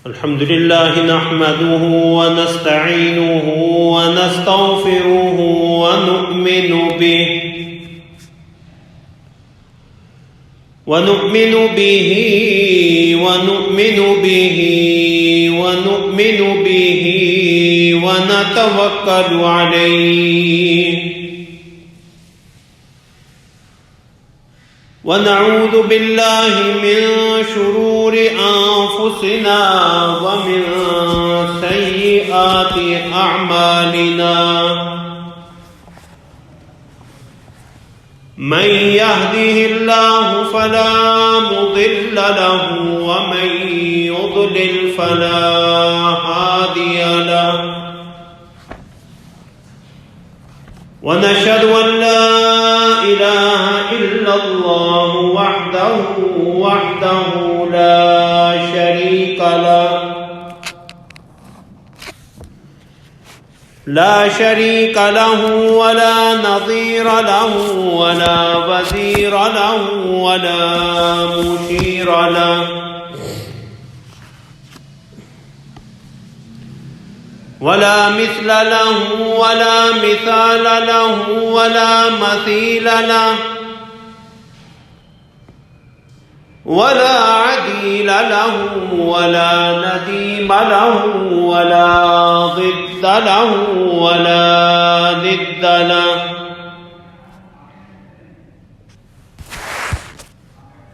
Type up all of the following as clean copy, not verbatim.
الحمد لله نحمده ونستعينه ونستغفره ونؤمن به ونتوكل عليه ونعوذ بالله من شرور أنفسنا ومن سيئات أعمالنا من يهده الله فلا مضل له ومن يضلل فلا هادي له ونشهد أن لا إله إلا الله وحده لا شريك له ولا نظير له ولا وزير له ولا مشير له ولا مثل له ولا مثال له ولا مثيل له ولا عديل له ولا نديم له ولا ضد له ولا ند له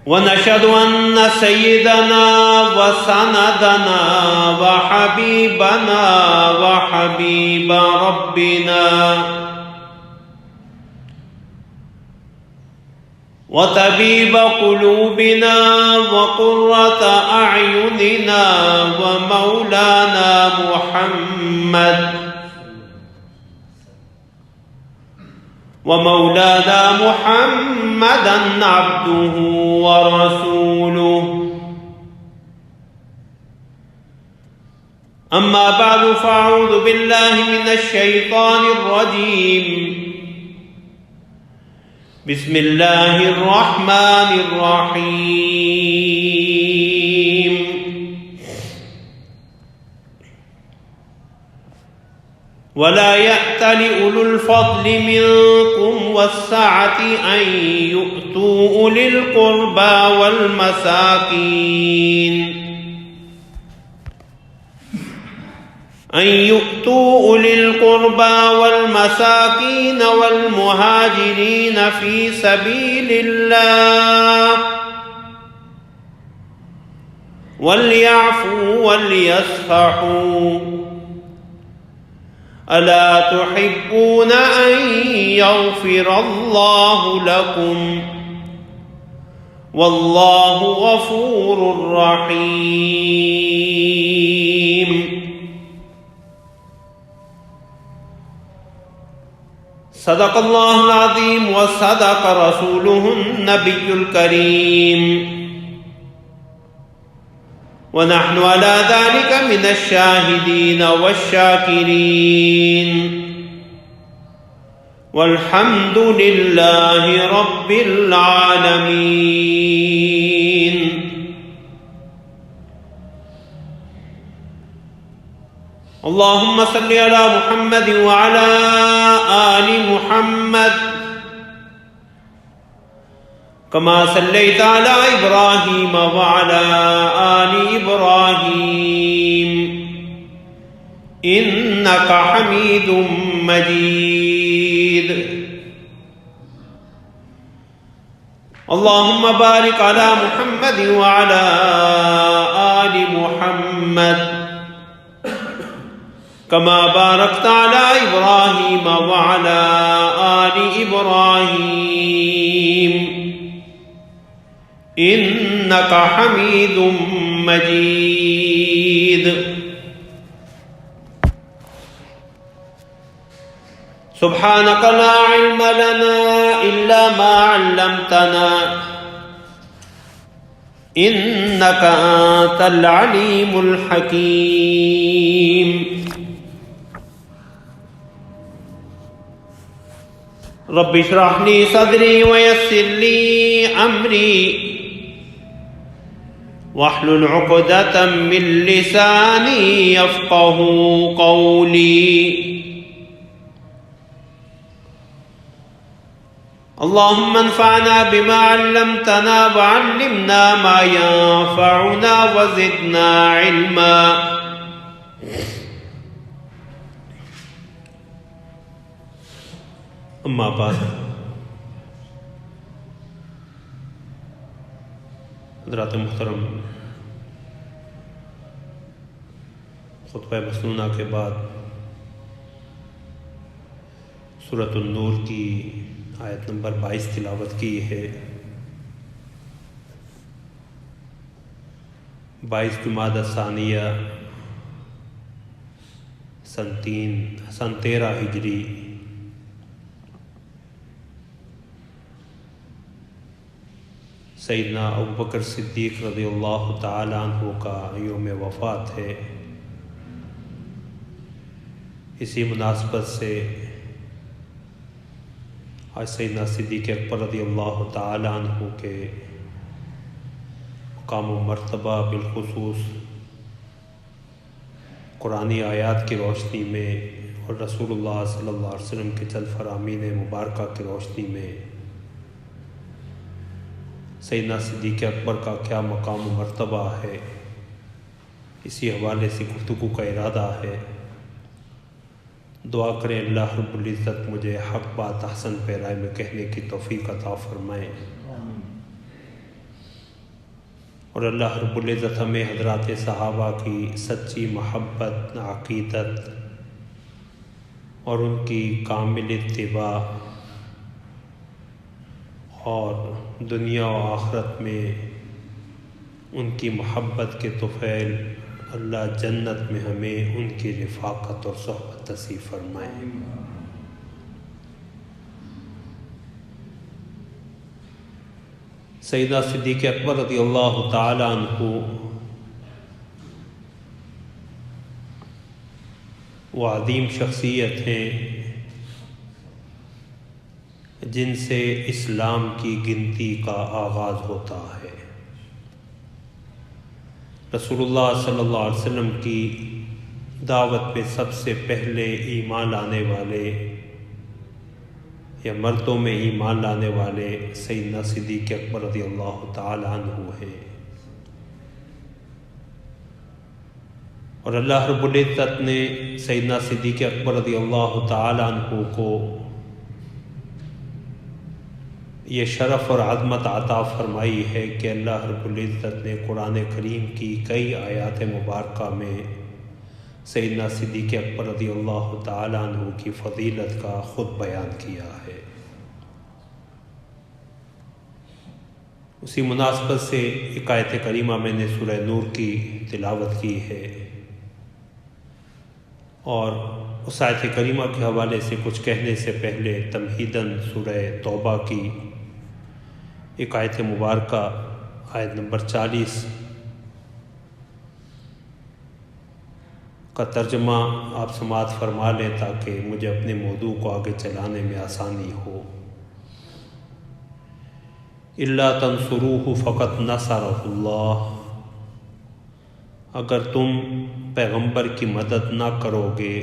ونشهد أن سيدنا وسندنا وحبيبنا وحبيب ربنا وطبيب قلوبنا وقرة أعيننا ومولانا محمدا عبده ورسوله أما بعد فأعوذ بالله من الشيطان الرجيم بسم الله الرحمن الرحيم ولا يأتل أولو الفضل منكم والسعة أن يؤتوا أولي القربى والمساكين والمهاجرين في سبيل الله وليعفوا وليصفحوا ألا تحبون أن يغفر الله لكم والله غفور رحيم صدق الله العظيم وصدق رسوله النبي الكريم ونحن على ذلك من الشاهدين والشاكرين والحمد لله رب العالمين اللهم صل على محمد وعلى آل محمد كما صليت على إبراهيم وعلى آل إبراهيم إنك حميد مجيد اللهم بارك على محمد وعلى آل محمد كما باركت على إبراهيم وعلى آل إبراهيم إنك حميد مجيد سبحانك لا علم لنا إلا ما علمتنا إنك أنت العليم الحكيم رب اشرح لي صدري ويسر لي أمري واحلل عقدة من لساني يفقه قولي اللهم انفعنا بما علمتنا وعلمنا ما ينفعنا وزدنا علما. اما بعد، حضرات محترم، خطبہ مسنونہ کے بعد سورۃ النور کی آیت نمبر 22 تلاوت کی ہے. 22 جمادی الثانیہ سن 13 ہجری سیدنا ابوبکر صدیق رضی اللہ تعالی عنہ کا یوم وفات ہے. اسی مناسبت سے آج سیدنا صدیق اکبر رضی اللہ تعالی عنہ کے مقام و مرتبہ بالخصوص قرآنی آیات کی روشنی میں اور رسول اللہ صلی اللہ علیہ وسلم کے چند فرامین مبارکہ کی روشنی میں سیدنا صدیق اکبر کا کیا مقام و مرتبہ ہے، اسی حوالے سے گفتگو کا ارادہ ہے. دعا کریں اللہ رب العزت مجھے حق بات احسن پیرائے میں کہنے کی توفیق عطا فرمائیں، اور اللہ رب العزت ہمیں حضرات صحابہ کی سچی محبت، عقیدت اور ان کی کامل اتباع اور دنیا و آخرت میں ان کی محبت کے طفیل اللہ جنت میں ہمیں ان کی رفاقت اور صحبت نصیب فرمائے. سیدنا صدیق اکبر رضی اللہ تعالی عنہ وہ عظیم شخصیت ہیں جن سے اسلام کی گنتی کا آغاز ہوتا ہے. رسول اللہ صلی اللہ علیہ وسلم کی دعوت میں سب سے پہلے ایمان لانے والے یا مردوں میں ایمان لانے والے سیدنا صدیق اکبر رضی اللہ تعالی عنہ ہیں، اور اللہ رب العزت نے سیدنا صدیق اکبر رضی اللہ تعالی عنہ کو یہ شرف اور عظمت عطا فرمائی ہے کہ اللہ رب العزت نے قرآن کریم کی کئی آیات مبارکہ میں سیدنا صدیق اکبر رضی اللہ تعالی عنہ کی فضیلت کا خود بیان کیا ہے. اسی مناسبت سے ایک آیت کریمہ میں نے سورہ نور کی تلاوت کی ہے، اور اس آیت کریمہ کے حوالے سے کچھ کہنے سے پہلے تمہیداً سورہ توبہ کی ایک آیت مبارکہ آیت نمبر 40 کا ترجمہ آپ سماعت فرما لیں تاکہ مجھے اپنے موضوع کو آگے چلانے میں آسانی ہو. اِلَّا تَنْصُرُوهُ فَقَدْ نَصَرَهُ اللَّهُ، اگر تم پیغمبر کی مدد نہ کرو گے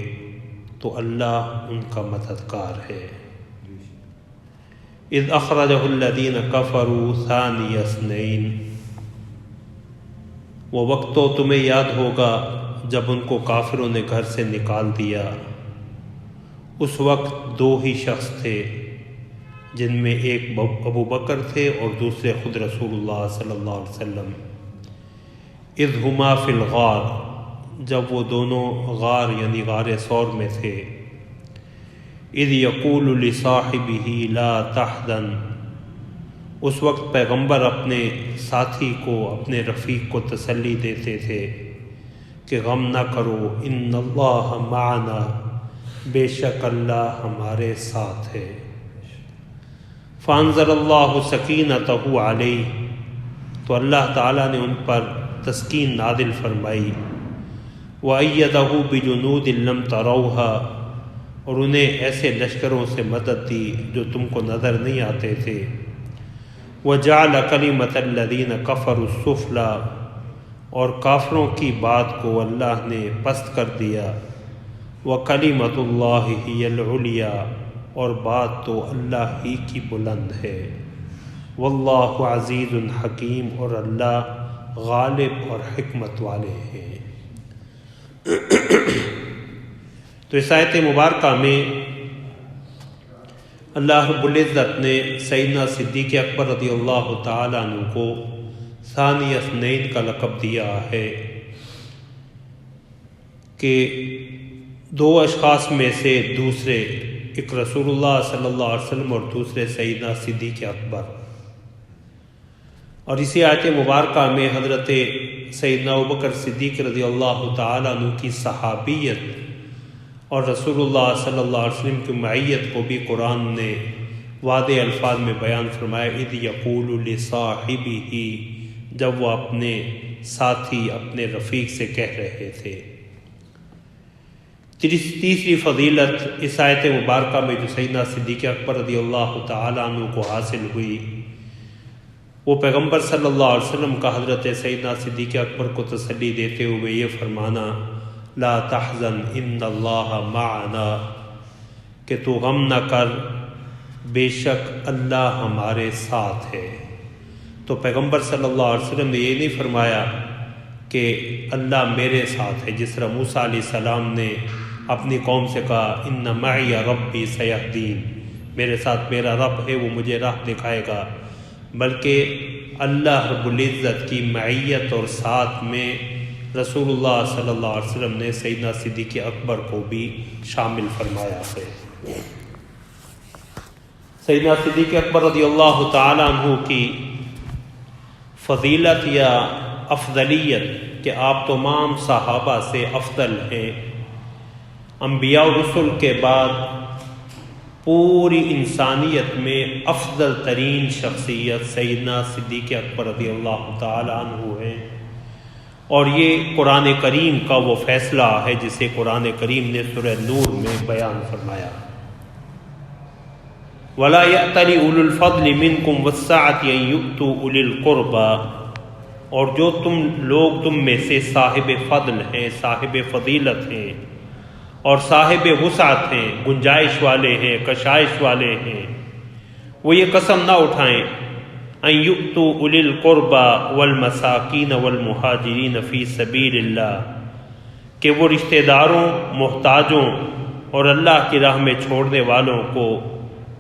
تو اللہ ان کا مددگار ہے. اذ اخرجہ الذین کفروا ثانی اثنین، وہ وقت تو تمہیں یاد ہوگا جب ان کو کافروں نے گھر سے نکال دیا. اس وقت دو ہی شخص تھے، جن میں ایک ابو بکر تھے اور دوسرے خود رسول اللہ صلی اللہ علیہ وسلم. اذ ہما فی الغار، جب وہ دونوں غار یعنی غار ثور میں تھے. اذ یقول لصاحبہ لا تحزن، اس وقت پیغمبر اپنے ساتھی کو، اپنے رفیق کو تسلی دیتے تھے کہ غم نہ کرو، ان اللہ معنا، بے شک اللہ ہمارے ساتھ ہے. فانزل اللہ سکینتہ علیہ، تو اللہ تعالیٰ نے ان پر تسکین نازل فرمائی. وَأَيَّدَهُ بِجُنُودٍ لَمْ تَرَوْهَا، اور انہیں ایسے لشکروں سے مدد دی جو تم کو نظر نہیں آتے تھے۔ وَجَعَلَ كَلِمَةَ الَّذِينَ كَفَرُوا السُّفْلَىٰ، اور کافروں کی بات کو اللہ نے پست کر دیا۔ وَكَلِمَةُ اللَّهِ هِيَ الْعُلْيَا، اور بات تو اللہ ہی کی بلند ہے۔ وَاللَّهُ عَزِيزٌ حَكِيمٌ، اور اللہ غالب اور حکمت والے ہیں۔ تو اس آیت مبارکہ میں اللہ رب العزت نے سیدنا صدیق اکبر رضی اللہ تعالیٰ عنہ کو ثانی اثنین کا لقب دیا ہے کہ دو اشخاص میں سے دوسرے، ایک رسول اللہ صلی اللہ علیہ وسلم اور دوسرے سیدنا صدیق اکبر۔ اور اسی آیت مبارکہ میں حضرت سیدنا ابوبکر صدیق رضی اللہ تعالیٰ عنہ کی صحابیت اور رسول اللہ صلی اللہ علیہ وسلم کی معیت کو بھی قرآن نے واضح الفاظ میں بیان فرمایا۔ اذ یقول لصاحبہ، جب وہ اپنے ساتھی اپنے رفیق سے کہہ رہے تھے۔ تیسری فضیلت اس آیت مبارکہ میں جو سیدنا صدیق اکبر رضی اللہ تعالیٰ عنہ کو حاصل ہوئی، وہ پیغمبر صلی اللہ علیہ وسلم کا حضرت سیدنا صدیق اکبر کو تسلی دیتے ہوئے یہ فرمانا، لا تحزن ان اللہ معنا، کہ تو غم نہ کر، بے شک اللہ ہمارے ساتھ ہے۔ تو پیغمبر صلی اللہ علیہ وسلم نے یہ نہیں فرمایا کہ اللہ میرے ساتھ ہے، جس طرح موسیٰ علیہ السلام نے اپنی قوم سے کہا ان معی ربی سیہدین، میرے ساتھ میرا رب ہے، وہ مجھے راہ دکھائے گا، بلکہ اللہ رب العزت کی معیت اور ساتھ میں رسول اللہ صلی اللہ علیہ وسلم نے سیدنا صدیق اکبر کو بھی شامل فرمایا ہے۔ سیدنا صدیق اکبر رضی اللہ تعالیٰ عنہ کی فضیلت یا افضلیت کہ آپ تمام صحابہ سے افضل ہیں۔ انبیاء و رسل کے بعد پوری انسانیت میں افضل ترین شخصیت سیدنا صدیق اکبر رضی اللہ تعالیٰ عنہ ہے، اور یہ قرآن کریم کا وہ فیصلہ ہے جسے قرآن کریم نے سورہ نور میں بیان فرمایا۔ وَلَا يَأْتَلِ أُولُو الْفَضْلِ مِنْكُمْ وَالسَّعَةِ أَنْ يُؤْتُوا أُولِي الْقُرْبَى، اور جو لوگ تم میں سے صاحب فضل ہیں، صاحب فضیلت ہیں اور صاحب وسعت ہیں، گنجائش والے ہیں، کشائش والے ہیں، وہ یہ قسم نہ اٹھائیں ان یؤتوا اولی القربى والمساکین والمہاجرین فی سبیل اللہ، کہ وہ رشتہ داروں، محتاجوں اور اللہ کی راہ میں چھوڑنے والوں کو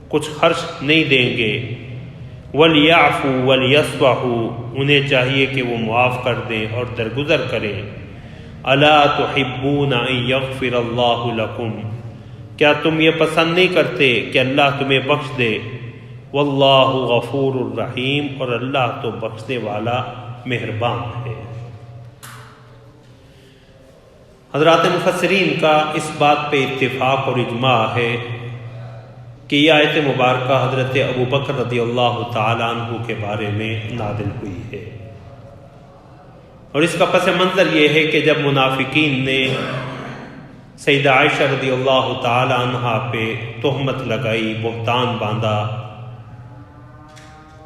کچھ خرچ نہیں دیں گے۔ ولیعفوا ولیصفحوا، انہیں چاہیے کہ وہ معاف کر دیں اور درگزر کریں۔ الا تحبون ان یغفر اللہ لکم، کیا تم یہ پسند نہیں کرتے کہ اللہ تمہیں بخش دے؟ واللہ غفور الرحیم، اور اللہ تو بخشنے والا مہربان ہے۔ حضرات مفسرین کا اس بات پہ اتفاق اور اجماع ہے کہ یہ آیت مبارکہ حضرت ابوبکر رضی اللہ تعالیٰ عنہ کے بارے میں نازل ہوئی ہے، اور اس کا پس منظر یہ ہے کہ جب منافقین نے سیدہ عائشہ رضی اللہ تعالیٰ عنہ پہ تہمت لگائی، بہتان باندھا،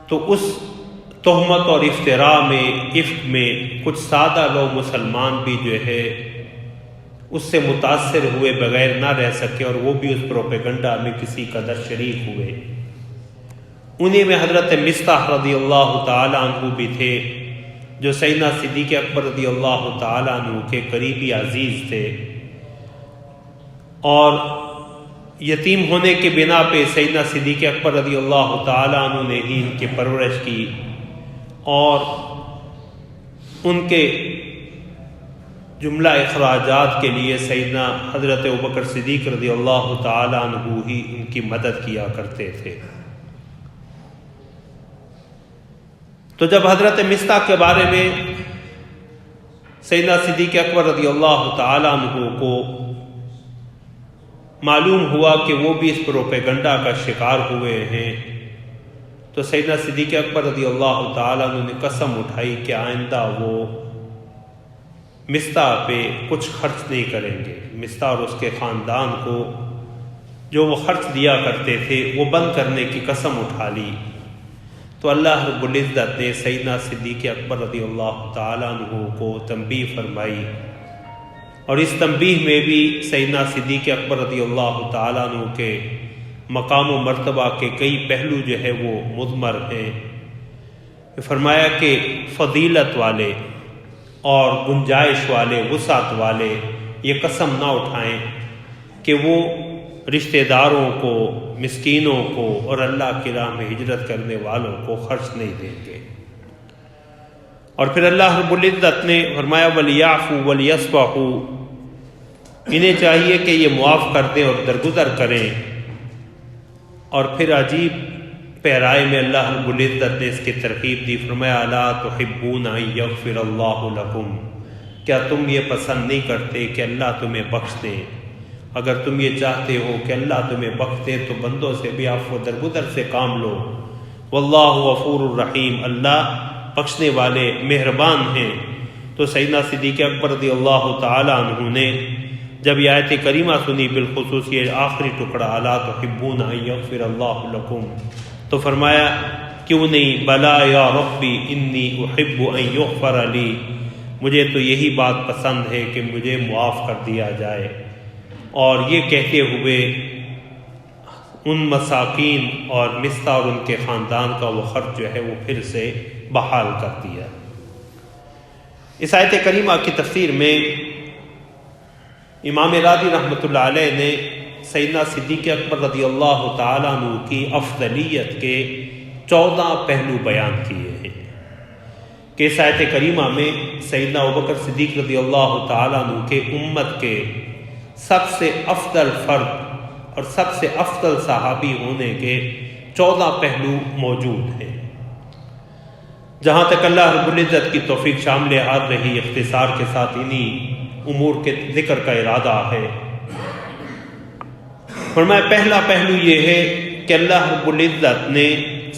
تو اس تہمت اور افتراء میں، افک میں کچھ سادہ لوگ مسلمان بھی جو ہے اس سے متاثر ہوئے بغیر نہ رہ سکے، اور وہ بھی اس پروپیگنڈا میں کسی قدر شریک ہوئے۔ انہی میں حضرت مصطح رضی اللہ تعالیٰ عنہ بھی تھے، جو سیدنا صدیق اکبر رضی اللہ تعالیٰ عنہ کے قریبی عزیز تھے، اور یتیم ہونے کے بنا پہ سیدنا صدیق اکبر رضی اللہ تعالیٰ عنہ نے ہی ان کی پرورش کی، اور ان کے جملہ اخراجات کے لیے سیدنا حضرت ابوبکر صدیق رضی اللہ تعالیٰ عنہ ہی ان کی مدد کیا کرتے تھے۔ تو جب حضرت مصطح کے بارے میں سیدنا صدیق اکبر رضی اللہ تعالیٰ عنہ کو معلوم ہوا کہ وہ بھی اس پروپیگنڈا کا شکار ہوئے ہیں، تو سیدنا صدیق اکبر رضی اللہ تعالیٰ عنہ نے قسم اٹھائی کہ آئندہ وہ مصطح پہ کچھ خرچ نہیں کریں گے، مصطح اور اس کے خاندان کو جو وہ خرچ دیا کرتے تھے وہ بند کرنے کی قسم اٹھا لی، تو اللہ رب العزت نے سیدنا صدیق اکبر رضی اللہ تعالیٰ عنہ کو تنبیہ فرمائی، اور اس تنبیہ میں بھی سیدنا صدیق اکبر رضی اللہ تعالیٰ عنہ کے مقام و مرتبہ کے کئی پہلو جو ہے وہ مضمر ہیں۔ فرمایا کہ فضیلت والے اور گنجائش والے، وسعت والے یہ قسم نہ اٹھائیں کہ وہ رشتہ داروں کو، مسکینوں کو اور اللہ کی راہ میں ہجرت کرنے والوں کو خرچ نہیں دیں گے۔ اور پھر اللہ رب العزت نے فرمایا وَلْيَعْفُوا وَلْيَصْفَحُوا، انہیں چاہیے کہ یہ معاف کر دیں اور درگزر کریں۔ اور پھر عجیب پیرائے میں اللہ رب العزت نے اس کی ترغیب دی، فرمایا اَلَا تُحِبُّونَ أَن يَغْفِرَ اللَّهُ لَكُمْ، کیا تم یہ پسند نہیں کرتے کہ اللہ تمہیں بخش دے؟ اگر تم یہ چاہتے ہو کہ اللہ تمہیں بخش دے تو بندوں سے بھی عفو درگزر سے کام لو۔ واللہ غفور الرحیم، اللہ بخشنے والے مہربان ہیں۔ تو سیدنا صدیق اکبر رضی اللہ تعالی عنہ نے جب یہ آیت کریمہ سنی، بالخصوص یہ آخری ٹکڑا الا تحبون ان یغفر اللہ لکم، تو فرمایا کیوں نہیں، بلا یا ربی انی احب ان یغفر لی، مجھے تو یہی بات پسند ہے کہ مجھے معاف کر دیا جائے۔ اور یہ کہتے ہوئے ان مساکین اور مصطح اور ان کے خاندان کا وہ خرچ جو ہے وہ پھر سے بحال کر دیا۔ اس آیت کریمہ کی تفسیر میں امام راضی رحمۃ اللہ علیہ نے سیدنا صدیق اکبر رضی اللہ تعالیٰ عنہ کی افضلیت کے 14 پہلو بیان کیے ہیں کہ اس آیت کریمہ میں سیدنا ابوبکر صدیق رضی اللہ تعالیٰ عنہ کے امت کے سب سے افضل فرد اور سب سے افضل صحابی ہونے کے 14 پہلو موجود ہیں۔ جہاں تک اللہ رب العزت کی توفیق شامل حال رہی، اختصار کے ساتھ انہی امور کے ذکر کا ارادہ ہے۔ فرمایا پہلا پہلو یہ ہے کہ اللہ رب العزت نے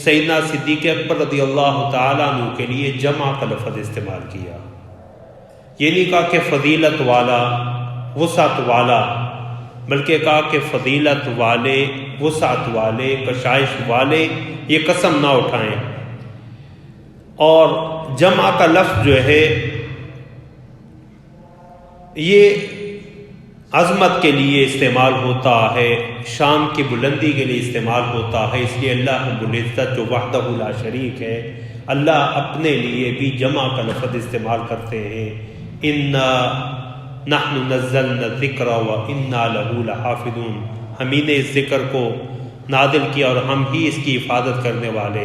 سیدنا صدیق اکبر رضی اللہ تعالیٰ عنہ کے لیے جمع کا لفظ استعمال کیا۔ یہ نہیں کہا کہ فضیلت والا، وسعت والا، بلکہ کہا کہ فضیلت والے، وسعت والے، کشائش والے یہ قسم نہ اٹھائیں۔ اور جمع کا لفظ جو ہے یہ عظمت کے لیے استعمال ہوتا ہے، شان کی بلندی کے لیے استعمال ہوتا ہے، اس لیے اللہ رب العزت جو وحدہ لا شریک ہے، اللہ اپنے لیے بھی جمع کا لفظ استعمال کرتے ہیں۔ اِنَّا نَحْنُ نَزَّلْنَا الذِّكْرَ وَإِنَّا لَهُ لَحَافِظُونَ، ہم ہی نے اس ذکر کو نازل کیا اور ہم ہی اس کی حفاظت کرنے والے۔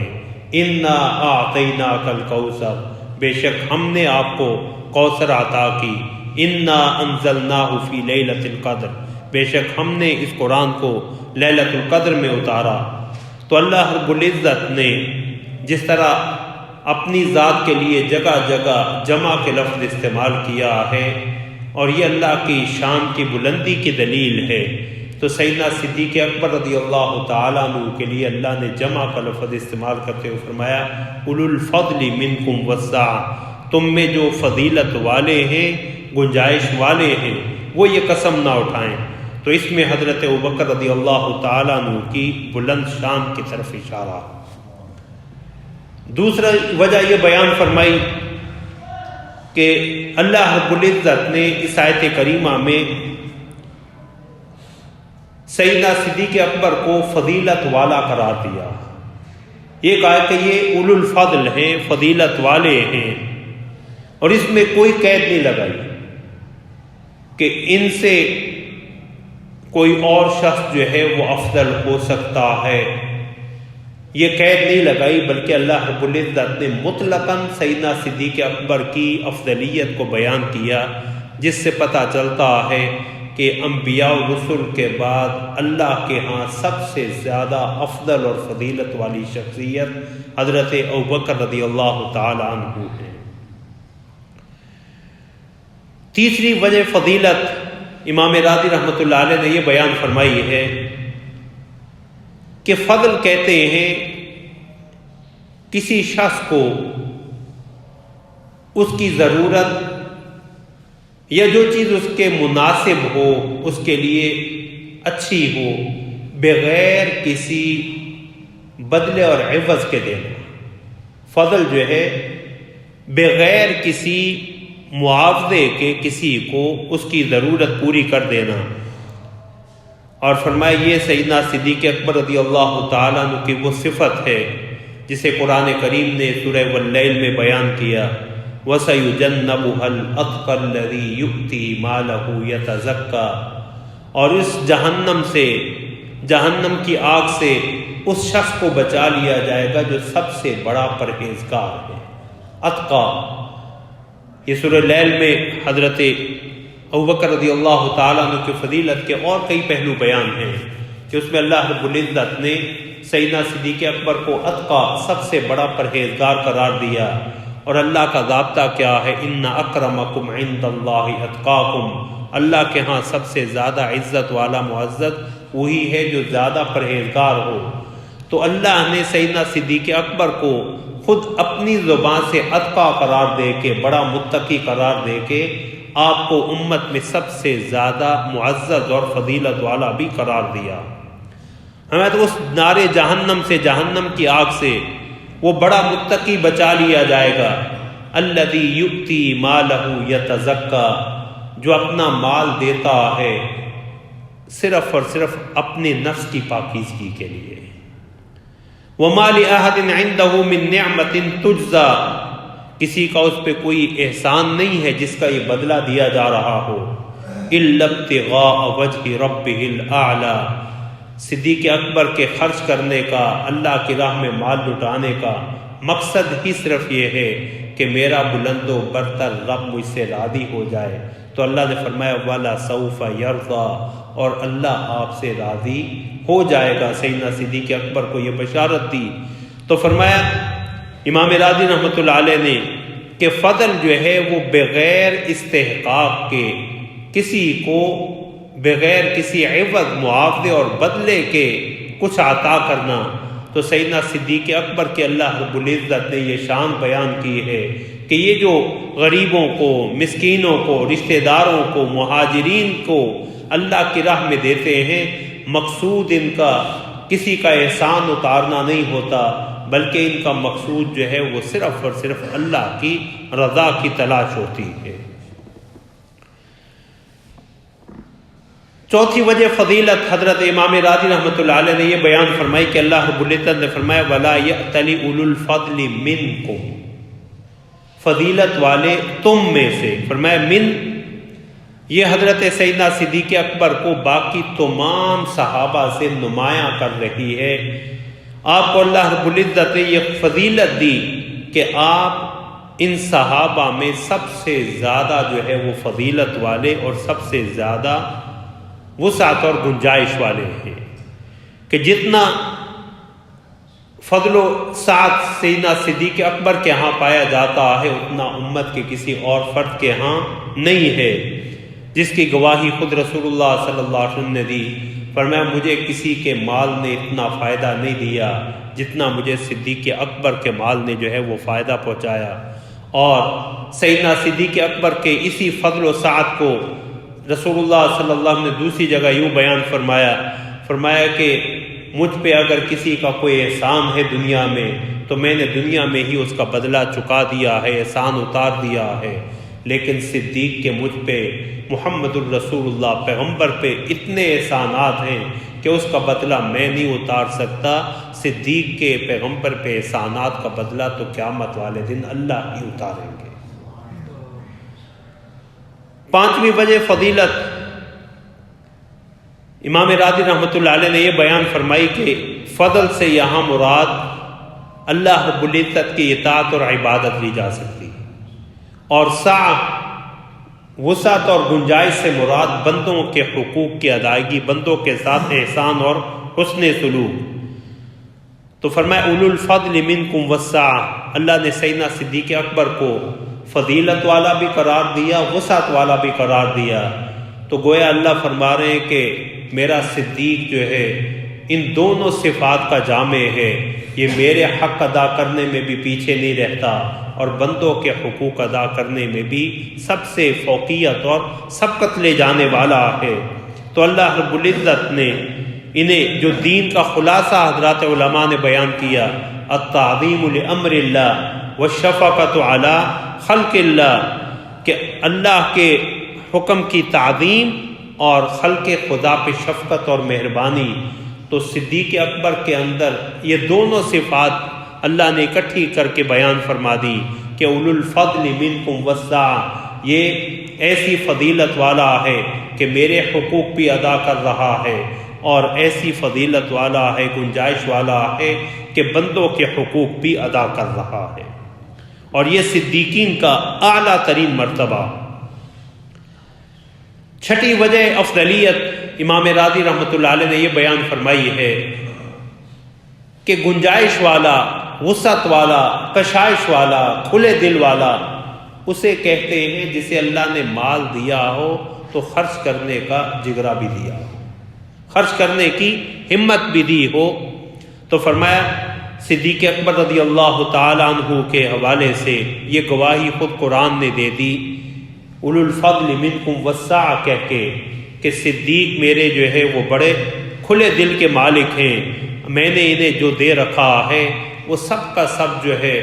اِنَّا أَعْطَيْنَاكَ الْكَوْثَرَ، بے شک ہم نے آپ کو کوثر عطا کی۔ اِنَّا أَنزَلْنَاهُ فِي لَيْلَةِ الْقَدْرِ، بے شک ہم نے اس قرآن کو لیلۃ القدر میں اتارا۔ تو اللہ رب العزت نے جس طرح اپنی ذات کے لیے جگہ جگہ جمع کے لفظ استعمال کیا ہے اور یہ اللہ کی شان کی بلندی کی دلیل ہے، تو سیدنا صدیق اکبر رضی اللہ تعالیٰ عنہ کے لیے اللہ نے جمع کا لفظ استعمال کرتے ہوئے فرمایا اولو الفضل منکم والسعہ، تم میں جو فضیلت والے ہیں، گنجائش والے ہیں، وہ یہ قسم نہ اٹھائیں۔ تو اس میں حضرت ابوبکر رضی اللہ تعالیٰ عنہ کی بلند شان کی طرف اشارہ۔ دوسرا وجہ یہ بیان فرمائی کہ اللہ رب العزت نے اس آیت کریمہ میں سیدنا صدیق اکبر کو فضیلت والا قرار دیا۔ یہ کہا کہ یہ اولو الفضل ہیں، فضیلت والے ہیں، اور اس میں کوئی قید نہیں لگائی کہ ان سے کوئی اور شخص جو ہے وہ افضل ہو سکتا ہے، یہ قید نہیں لگائی، بلکہ اللہ رب العزت نے مطلقاً سیدنا صدیق اکبر کی افضلیت کو بیان کیا، جس سے پتہ چلتا ہے کہ انبیاء و رسل کے بعد اللہ کے ہاں سب سے زیادہ افضل اور فضیلت والی شخصیت حضرت ابوبکر رضی اللہ تعالی عنہ ہے۔ تیسری وجہ فضیلت امام راضی رحمۃ اللہ علیہ نے یہ بیان فرمائی ہے کہ فضل کہتے ہیں کسی شخص کو اس کی ضرورت یا جو چیز اس کے مناسب ہو، اس کے لیے اچھی ہو، بغیر کسی بدلے اور عوض کے دینا. فضل جو ہے بغیر کسی معاوضے کے کسی کو اس کی ضرورت پوری کر دینا. اور فرمایا یہ سیدنا صدیق اکبر رضی اللہ تعالیٰ عنہ کی وہ صفت ہے جسے قرآن کریم نے سورہ واللیل میں بیان کیا. وَسَيُجَنَّبُهَا الْأَتْقَى الَّذِي يُؤْتِي مَالَهُ يَتَزَكَّى، اور اس جہنم کی آگ سے اس شخص کو بچا لیا جائے گا جو سب سے بڑا پرہیزگار ہے. اتقا، یہ سورہ لیل میں حضرت ابوبکر رضی اللہ تعالیٰ عنہ کی فضیلت کے اور کئی پہلو بیان ہیں کہ اس میں اللہ رب العزت نے سیدنا صدیق اکبر کو اتقا، سب سے بڑا پرہیزگار قرار دیا. اور اللہ کا ضابطہ کیا ہے؟ ان اکرمکم عند اللہ اتقاکم، اللہ کے ہاں سب سے زیادہ عزت والا معزز وہی ہے جو زیادہ پرہیزگار ہو. تو اللہ نے سیدنا صدیق اکبر کو خود اپنی زبان سے اتقا قرار دے کے، بڑا متقی قرار دے کے آپ کو امت میں سب سے زیادہ معزز اور فضیلت والا بھی قرار دیا. ہمیں تو اس نار جہنم سے، جہنم کی آگ سے وہ بڑا متقی بچا لیا جائے گا. الذی یؤتی مالہ یتزکا، جو اپنا مال دیتا ہے صرف اور صرف اپنے نفس کی پاکیزگی کے لیے. وما لأحد عنده من نعمت تجزا، کسی کا اس پہ کوئی احسان نہیں ہے جس کا یہ بدلہ دیا جا رہا ہو. الا ابتغاء وجہ ربہ الاعلی، صدیق اکبر کے خرچ کرنے کا، اللہ کی راہ میں مال لٹانے کا مقصد ہی صرف یہ ہے کہ میرا بلند و برتر رب مجھ سے راضی ہو جائے. تو اللہ نے فرمایا وَلَا سَوْفَ يَرْضَى، اور اللہ آپ سے راضی ہو جائے گا. سیدنا صدیق اکبر کو یہ بشارت دی. تو فرمایا امام راضی رحمۃ اللہ علیہ نے کہ فضل جو ہے وہ بغیر استحقاق کے، کسی کو بغیر کسی عوض، معاوضے اور بدلے کے کچھ عطا کرنا. تو سیدنا صدیق اکبر کے اللہ رب العزت نے یہ شان بیان کی ہے کہ یہ جو غریبوں کو، مسکینوں کو، رشتہ داروں کو، مہاجرین کو اللہ کی راہ میں دیتے ہیں، مقصود ان کا کسی کا احسان اتارنا نہیں ہوتا، بلکہ ان کا مقصود جو ہے وہ صرف اور صرف اللہ کی رضا کی تلاش ہوتی ہے. چوتھی وجہ فضیلت حضرت امام راضی رحمۃ اللہ علیہ نے یہ بیان فرمائی کہ اللہ رب العزت نے فرمایا وَلَا يَأْتَلِ أُولُو الْفَضْلِ مِنْكُمْ، فضیلت والے تم میں سے. فرمایا من، یہ حضرت سیدنا صدیق اکبر کو باقی تمام صحابہ سے نمایاں کر رہی ہے. آپ کو اللہ رب العزت نے یہ فضیلت دی کہ آپ ان صحابہ میں سب سے زیادہ جو ہے وہ فضیلت والے اور سب سے زیادہ وسعت اور گنجائش والے ہیں، کہ جتنا فضل و سعت سیدنا صدیق اکبر کے ہاں پایا جاتا ہے اتنا امت کے کسی اور فرد کے ہاں نہیں ہے، جس کی گواہی خود رسول اللہ صلی اللہ علیہ وسلم نے دی. فرمایا مجھے کسی کے مال نے اتنا فائدہ نہیں دیا جتنا مجھے صدیق اکبر کے مال نے جو ہے وہ فائدہ پہنچایا. اور سیدنا صدیق اکبر کے اسی فضل و سعت کو رسول اللہ صلی اللہ علیہ وسلم نے دوسری جگہ یوں بیان فرمایا کہ مجھ پہ اگر کسی کا کوئی احسان ہے دنیا میں تو میں نے دنیا میں ہی اس کا بدلہ چکا دیا ہے، احسان اتار دیا ہے. لیکن صدیق کے مجھ پہ، محمد الرسول اللہ پیغمبر پہ اتنے احسانات ہیں کہ اس کا بدلہ میں نہیں اتار سکتا. صدیق کے پیغمبر پہ احسانات کا بدلہ تو قیامت والے دن اللہ ہی اتاریں گے. پانچویں وجہ فضیلت امام راضی رحمۃ اللہ علیہ نے یہ بیان فرمائی کہ فضل سے یہاں مراد اللہ رب العزت کی اطاعت اور عبادت لی جا سکتی، اور وسعت اور گنجائش سے مراد بندوں کے حقوق کی ادائیگی، بندوں کے ساتھ احسان اور حسن سلوک. تو فرمایا اولو الفضل منکم والسعہ، اللہ نے سیدنا صدیق اکبر کو فضیلت والا بھی قرار دیا، وسعت والا بھی قرار دیا. تو گویا اللہ فرما رہے ہیں کہ میرا صدیق جو ہے ان دونوں صفات کا جامع ہے، یہ میرے حق ادا کرنے میں بھی پیچھے نہیں رہتا اور بندوں کے حقوق ادا کرنے میں بھی سب سے فوقیت اور سبقت لے جانے والا ہے. تو اللہ رب العزت نے انہیں جو دین کا خلاصہ حضرات علماء نے بیان کیا، التعظیم لامر اللہ والشفقۃ علی خلق اللہ، کہ اللہ کے حکم کی تعظیم اور خلق خدا پہ شفقت اور مہربانی. تو صدیق اکبر کے اندر یہ دونوں صفات اللہ نے اکٹھی کر کے بیان فرما دی کہ اولو الفضل منکم والسعہ، یہ ایسی فضیلت والا ہے کہ میرے حقوق بھی ادا کر رہا ہے، اور ایسی فضیلت والا ہے، گنجائش والا ہے کہ بندوں کے حقوق بھی ادا کر رہا ہے. اور یہ صدیقین کا اعلیٰ ترین مرتبہ. چھٹی وجہ افضلیت امام راضی رحمۃ اللہ علیہ نے یہ بیان فرمائی ہے کہ گنجائش والا، وسعت والا، کشائش والا، کھلے دل والا اسے کہتے ہیں جسے اللہ نے مال دیا ہو تو خرچ کرنے کا جگرا بھی دیا ہو، خرچ کرنے کی ہمت بھی دی ہو. تو فرمایا صدیق اکبر رضی اللہ تعالیٰ عنہ کے حوالے سے یہ گواہی خود قرآن نے دے دی، اولو الفضل منکم والسعہ کہہ کے، کہ صدیق میرے جو ہے وہ بڑے کھلے دل کے مالک ہیں، میں نے انہیں جو دے رکھا ہے وہ سب کا سب جو ہے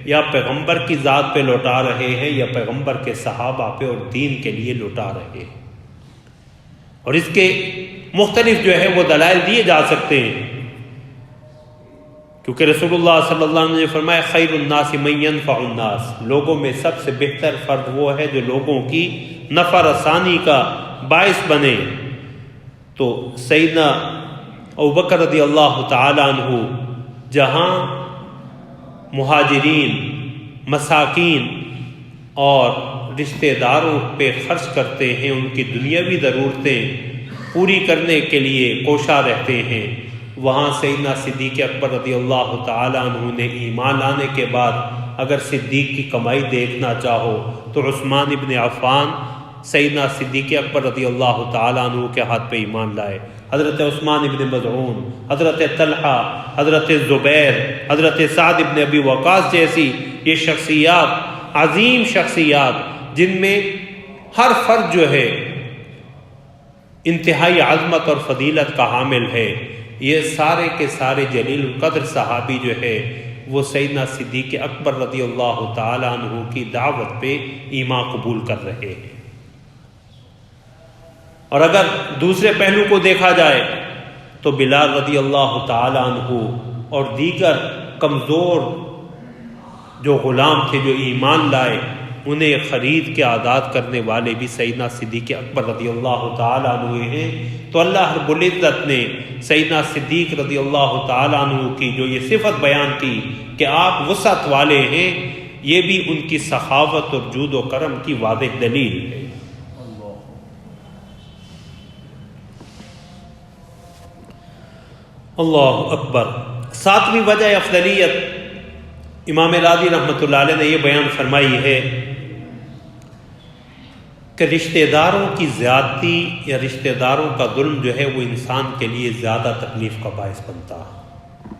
یا پیغمبر کی ذات پہ لوٹا رہے ہیں یا پیغمبر کے صحابہ پہ اور دین کے لیے لوٹا رہے ہیں. اور اس کے مختلف جو ہے وہ دلائل دیے جا سکتے ہیں، کیونکہ رسول اللہ صلی اللہ علیہ وسلم نے فرمایا خیر الناس من ينفع الناس، لوگوں میں سب سے بہتر فرد وہ ہے جو لوگوں کی نفع رسانی کا باعث بنے. تو سیدنا ابوبکر رضی اللہ تعالی عنہ جہاں مہاجرین، مساکین اور رشتہ داروں پہ خرچ کرتے ہیں، ان کی دنیاوی ضرورتیں پوری کرنے کے لیے کوشاں رہتے ہیں، وہاں سیدنا صدیق اکبر رضی اللہ تعالی عنہ نے ایمان لانے کے بعد اگر صدیق کی کمائی دیکھنا چاہو تو عثمان ابن عفان سیدنا صدیق اکبر رضی اللہ تعالی عنہ کے ہاتھ پہ ایمان لائے. حضرت عثمان ابن مظعون، حضرت طلحہ، حضرت زبیر، حضرت سعد ابن ابی وقاص جیسی یہ شخصیات، عظیم شخصیات جن میں ہر فرد جو ہے انتہائی عظمت اور فضیلت کا حامل ہے، یہ سارے کے سارے جلیل القدر صحابی جو ہے وہ سیدنا صدیق اکبر رضی اللہ تعالی عنہ کی دعوت پہ ایمان قبول کر رہے ہیں. اور اگر دوسرے پہلو کو دیکھا جائے تو بلال رضی اللہ تعالی عنہ اور دیگر کمزور جو غلام تھے جو ایمان لائے، انہیں خرید کے آزاد کرنے والے بھی سیدنا صدیق اکبر رضی اللہ تعالی عنہ ہیں. تو اللہ رب العزت نے سیدنا صدیق رضی اللہ تعالی عنہ کی جو یہ صفت بیان کی کہ آپ وسعت والے ہیں، یہ بھی ان کی سخاوت اور جود و کرم کی واضح دلیل ہے. اللہ اکبر. ساتویں وجہ افضلیت امام راضی رحمۃ اللہ علیہ نے یہ بیان فرمائی ہے کہ رشتہ داروں کی زیادتی یا رشتہ داروں کا ظلم جو ہے وہ انسان کے لیے زیادہ تکلیف کا باعث بنتا ہے،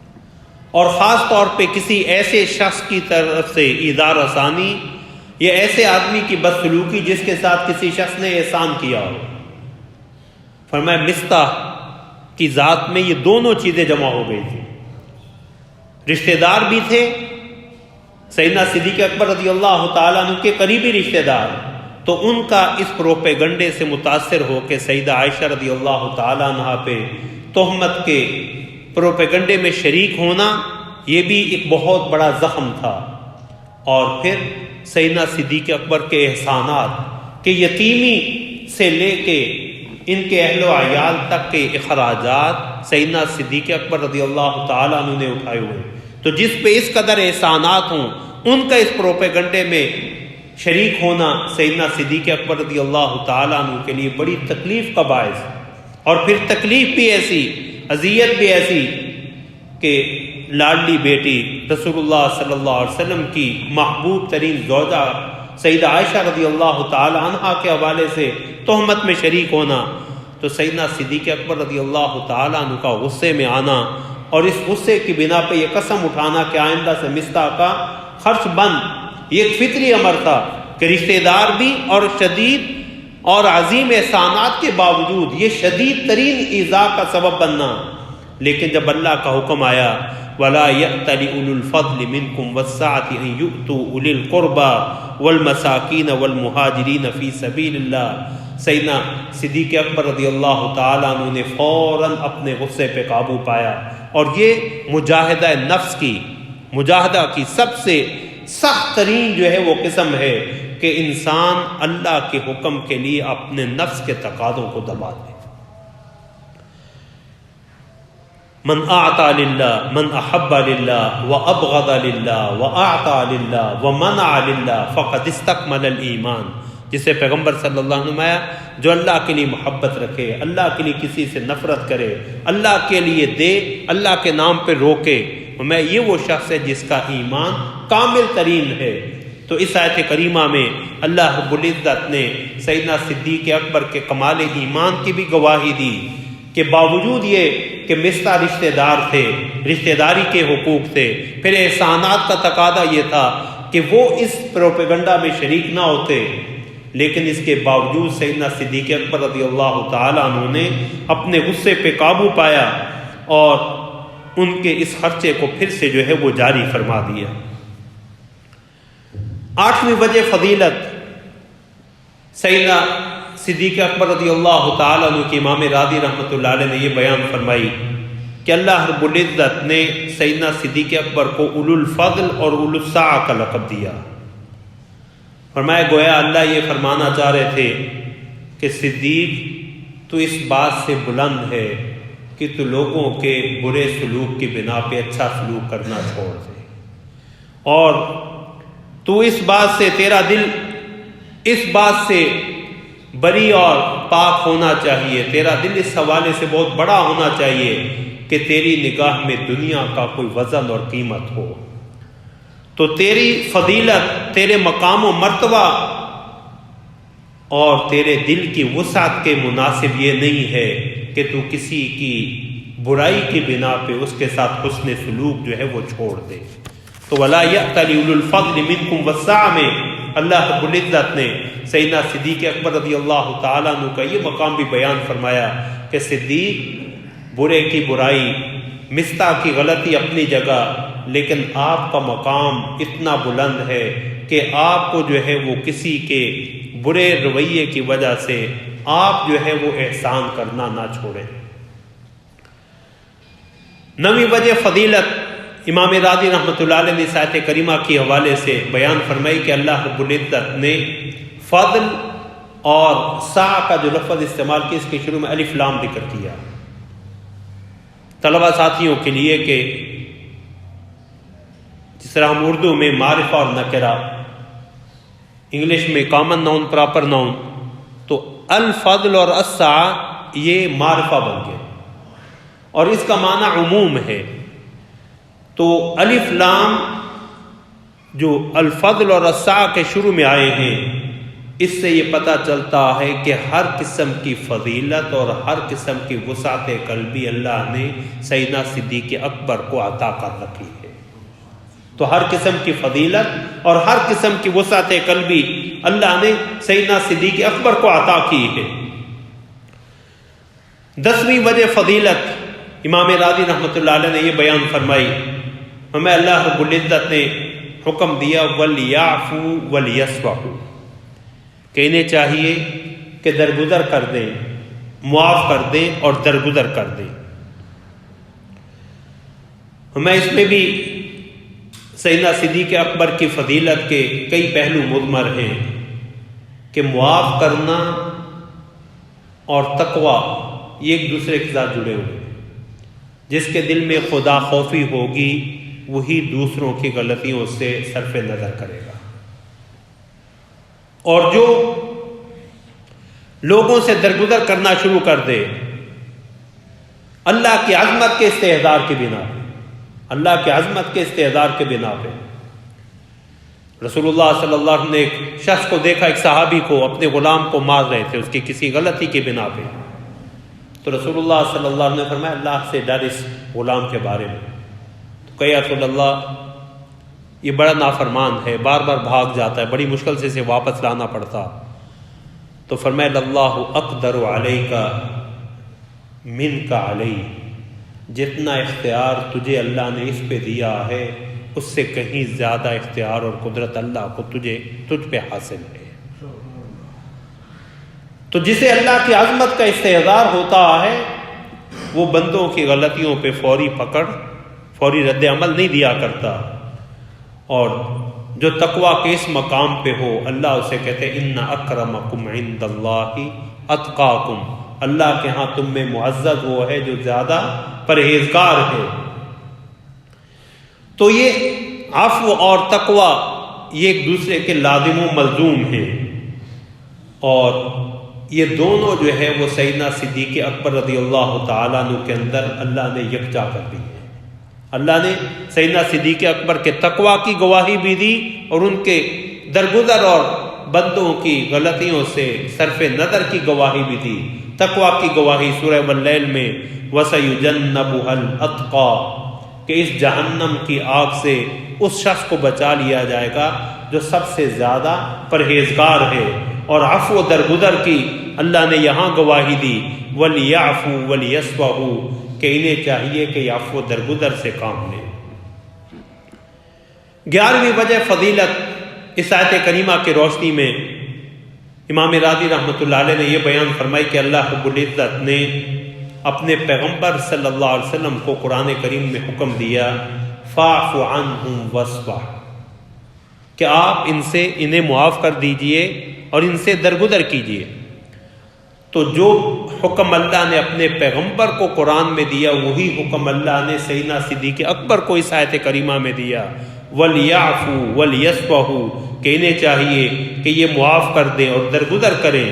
اور خاص طور پہ کسی ایسے شخص کی طرف سے ایذا رسانی یا ایسے آدمی کی بدسلوکی جس کے ساتھ کسی شخص نے احسان کیا ہو. فرمایا مستح کی ذات میں یہ دونوں چیزیں جمع ہو گئی تھی، رشتہ دار بھی تھے، سیدنا صدیق اکبر رضی اللہ تعالیٰ عنہ کے قریبی رشتہ دار، تو ان کا اس پروپیگنڈے سے متاثر ہو کے سیدہ عائشہ رضی اللہ تعالیٰ عنہ پہ تہمت کے پروپیگنڈے میں شریک ہونا یہ بھی ایک بہت بڑا زخم تھا. اور پھر سیدنا صدیق اکبر کے احسانات کہ یتیمی سے لے کے ان کے اہل و عیال تک کے اخراجات سیدنا صدیق اکبر رضی اللہ تعالیٰ عنہ نے اٹھائے ہوئے، تو جس پہ اس قدر احسانات ہوں ان کا اس پروپیگنڈے میں شریک ہونا سیدنا صدیق اکبر رضی اللہ تعالیٰ عنہ کے لیے بڑی تکلیف کا باعث. اور پھر تکلیف بھی ایسی، اذیت بھی ایسی کہ لاڈلی بیٹی رسول اللہ صلی اللہ علیہ وسلم کی محبوب ترین زوجہ سیدہ عائشہ رضی اللہ تعالی عنہا کے حوالے سے تہمت میں شریک ہونا. تو سیدنا صدیق اکبر رضی اللہ تعالی عنہ کا غصے میں آنا اور اس غصے کی بنا پہ یہ قسم اٹھانا کہ آئندہ سے مستح کا خرچ بند، یہ ایک فطری امر تھا کہ رشتہ دار بھی اور شدید اور عظیم احسانات کے باوجود یہ شدید ترین ایذا کا سبب بننا، لیکن جب اللہ کا حکم آیا وَلَا يَأْتَلِ أُولُو الْفَضْلِ مِنْكُمْ وَالسَّعَةِ أَنْ يُؤْتُوا أُولِي الْقُرْبَى وَالْمَسَاكِينَ وَالْمُهَاجِرِينَ فِي سَبِيلِ اللَّهِ، سیدنا صدیق اکبر رضی اللہ تعالیٰ عنہ نے فوراً اپنے غصے پہ قابو پایا، اور یہ مجاہدہ نفس کی، مجاہدہ کی سب سے سخت ترین جو ہے وہ قسم ہے کہ انسان اللہ کے حکم کے لیے اپنے نفس کے تقاضوں کو دبا دے۔ من اعطى لله من احب لله وابغض لله واعطى لله ومنع لله فقد استكمل الايمان، جسے پیغمبر صلی اللہ علیہ وسلم آیا جو اللہ کے لیے محبت رکھے، اللہ کے لیے کسی سے نفرت کرے، اللہ کے لیے دے، اللہ کے نام پہ روکے، میں یہ وہ شخص ہے جس کا ایمان کامل ترین ہے۔ تو اس آیت کریمہ میں اللہ رب العزت نے سیدنا صدیق اکبر کے کمال ایمان کی بھی گواہی دی کہ باوجود یہ کہ مستہ رشتہ دار تھے، رشتہ داری کے حقوق تھے، پھر احسانات کا تقاضا یہ تھا کہ وہ اس پروپیگنڈا میں شریک نہ ہوتے، لیکن اس کے باوجود سیدنا صدیق اکبر رضی اللہ تعالیٰ عنہ نے اپنے غصے پہ قابو پایا اور ان کے اس خرچے کو پھر سے جو ہے وہ جاری فرما دیا۔ 8ویں وجہ فضیلت، سیدنا صدیق اکبر رضی اللہ تعالیٰ عنہ کے امام راضی رحمۃ اللہ علیہ نے یہ بیان فرمائی کہ اللہ رب العزت نے سیدنا صدیق اکبر کو اولو الفضل اور اولو السعہ کا لقب دیا۔ فرمایا گویا اللہ یہ فرمانا چاہ رہے تھے کہ صدیق تو اس بات سے بلند ہے کہ تو لوگوں کے برے سلوک کی بنا پہ اچھا سلوک کرنا چھوڑ دے، اور تو اس بات سے، تیرا دل اس بات سے بری اور پاک ہونا چاہیے، تیرا دل اس حوالے سے بہت بڑا ہونا چاہیے کہ تیری نگاہ میں دنیا کا کوئی وزن اور قیمت ہو۔ تو تیری فضیلت، تیرے مقام و مرتبہ اور تیرے دل کی وسعت کے مناسب یہ نہیں ہے کہ تو کسی کی برائی کی بنا پہ اس کے ساتھ حسن سلوک جو ہے وہ چھوڑ دے۔ تو وَلَا يَأْتَلِ أُولُو الْفَضْلِ مِنْكُمْ وَالسَّعَةِ میں اللہ رب العزت نے سیدنا صدیق اکبر رضی اللہ تعالیٰ عنہ کا یہ مقام بھی بیان فرمایا کہ صدیق برے کی برائی، مستہ کی غلطی اپنی جگہ، لیکن آپ کا مقام اتنا بلند ہے کہ آپ کو جو ہے وہ کسی کے برے رویے کی وجہ سے آپ جو ہے وہ احسان کرنا نہ چھوڑیں۔ 9ویں وجہ فضیلت، امام راضی رحمۃ اللہ علیہ نے اس آیت کریمہ کے حوالے سے بیان فرمائی کہ اللہ رب العزت نے فضل اور سعہ کا جو لفظ استعمال کیا اس کے شروع میں الف لام ذکر کیا۔ طلبہ ساتھیوں کے لیے کہ جس طرح ہم اردو میں معرفہ اور نکرہ، انگلش میں کامن ناؤن، پراپر ناؤن، تو الفضل اور السعہ یہ معرفہ بن گئے اور اس کا معنی عموم ہے۔ تو الف لام جو الفضل اور السعہ کے شروع میں آئے ہیں، اس سے یہ پتہ چلتا ہے کہ ہر قسم کی فضیلت اور ہر قسم کی وسعت قلبی اللہ نے سیدنا صدیق اکبر کو عطا کر رکھی ہے۔ تو ہر قسم کی فضیلت اور ہر قسم کی وسعت قلبی اللہ نے سیدنا صدیق اکبر کو عطا کی ہے۔ 10ویں وجہ فضیلت، امام راضی رحمۃ اللہ علیہ نے یہ بیان فرمائی، ہمیں اللہ رب العزت نے حکم دیا وَلْيَعْفُوا وَلْيَصْفَحُوا، کہ انہیں چاہیے کہ درگزر کر دیں، معاف کر دیں اور درگزر کر دیں۔ ہمیں اس میں بھی سیدنا صدیق اکبر کی فضیلت کے کئی پہلو مضمر ہیں کہ معاف کرنا اور تقوی یہ ایک دوسرے کے ساتھ جڑے ہوئے ہیں۔ جس کے دل میں خدا خوفی ہوگی وہی دوسروں کی غلطیوں سے صرف نظر کرے گا، اور جو لوگوں سے درگزر کرنا شروع کر دے اللہ کی عظمت کے استحضار کی بنا پہ، اللہ کی عظمت کے استحضار کے بنا پہ۔ رسول اللہ صلی اللہ علیہ وسلم نے ایک شخص کو دیکھا، ایک صحابی کو اپنے غلام کو مار رہے تھے اس کی کسی غلطی کی بنا پہ، تو رسول اللہ صلی اللہ علیہ وسلم نے فرمایا اللہ سے ڈر اس غلام کے بارے میں۔ تو کہا یا رسول اللہ یہ بڑا نافرمان ہے، بار بار بھاگ جاتا ہے، بڑی مشکل سے اسے واپس لانا پڑتا۔ تو فرمایا اللہ اقدر علیک منک علی، جتنا اختیار تجھے اللہ نے اس پہ دیا ہے اس سے کہیں زیادہ اختیار اور قدرت اللہ کو تجھ پہ حاصل ہے۔ تو جسے اللہ کی عظمت کا استحضار ہوتا ہے وہ بندوں کی غلطیوں پہ فوری رد عمل نہیں دیا کرتا، اور جو تقویٰ کے اس مقام پہ ہو اللہ اسے کہتے ہیں ان اکرمکم عند اللہ اتقاکم، اللہ کے ہاں تم میں معزز وہ ہے جو زیادہ پرہیزگار ہے۔ تو یہ عفو اور تقویٰ یہ ایک دوسرے کے لازم و ملزوم ہیں، اور یہ دونوں جو ہے وہ سیدنا صدیق اکبر رضی اللہ تعالیٰ عنہ کے اندر اللہ نے یکجا کر دی ہے۔ اللہ نے سیدنا صدیق اکبر کے تقویٰ کی گواہی بھی دی اور ان کے درگزر اور بندوں کی غلطیوں سے صرف نظر کی گواہی بھی دی۔ تقویٰ کی گواہی سورہ واللیل میں وَسَيُجَنَّبُهَا الْأَتْقَى کہ اس جہنم کی آگ سے اس شخص کو بچا لیا جائے گا جو سب سے زیادہ پرہیزگار ہے، اور عفو و درگزر کی اللہ نے یہاں گواہی دی وَلْيَعْفُوا وَلْيَصْفَحُوا کہ انہیں چاہیے کہ یہ عفو و درگزر سے کام لیں۔ 11ویں وجہ فضیلت اس آیت کریمہ کی روشنی میں امام راضی رحمۃ اللہ علیہ نے یہ بیان فرمائی کہ اللہ رب العزت نے اپنے پیغمبر صلی اللہ علیہ وسلم کو قرآن کریم میں حکم دیا فاعف عنہم واصفح کہ آپ انہیں معاف کر دیجئے اور ان سے درگزر کیجئے۔ تو جو حکم اللہ نے اپنے پیغمبر کو قرآن میں دیا وہی حکم اللہ نے سیدنا صدیق اکبر کو اس آیت کریمہ میں دیا وَلْيَعْفُوا وَلْيَصْفَحُوا کہ انہیں چاہیے کہ یہ معاف کر دیں اور درگزر کریں۔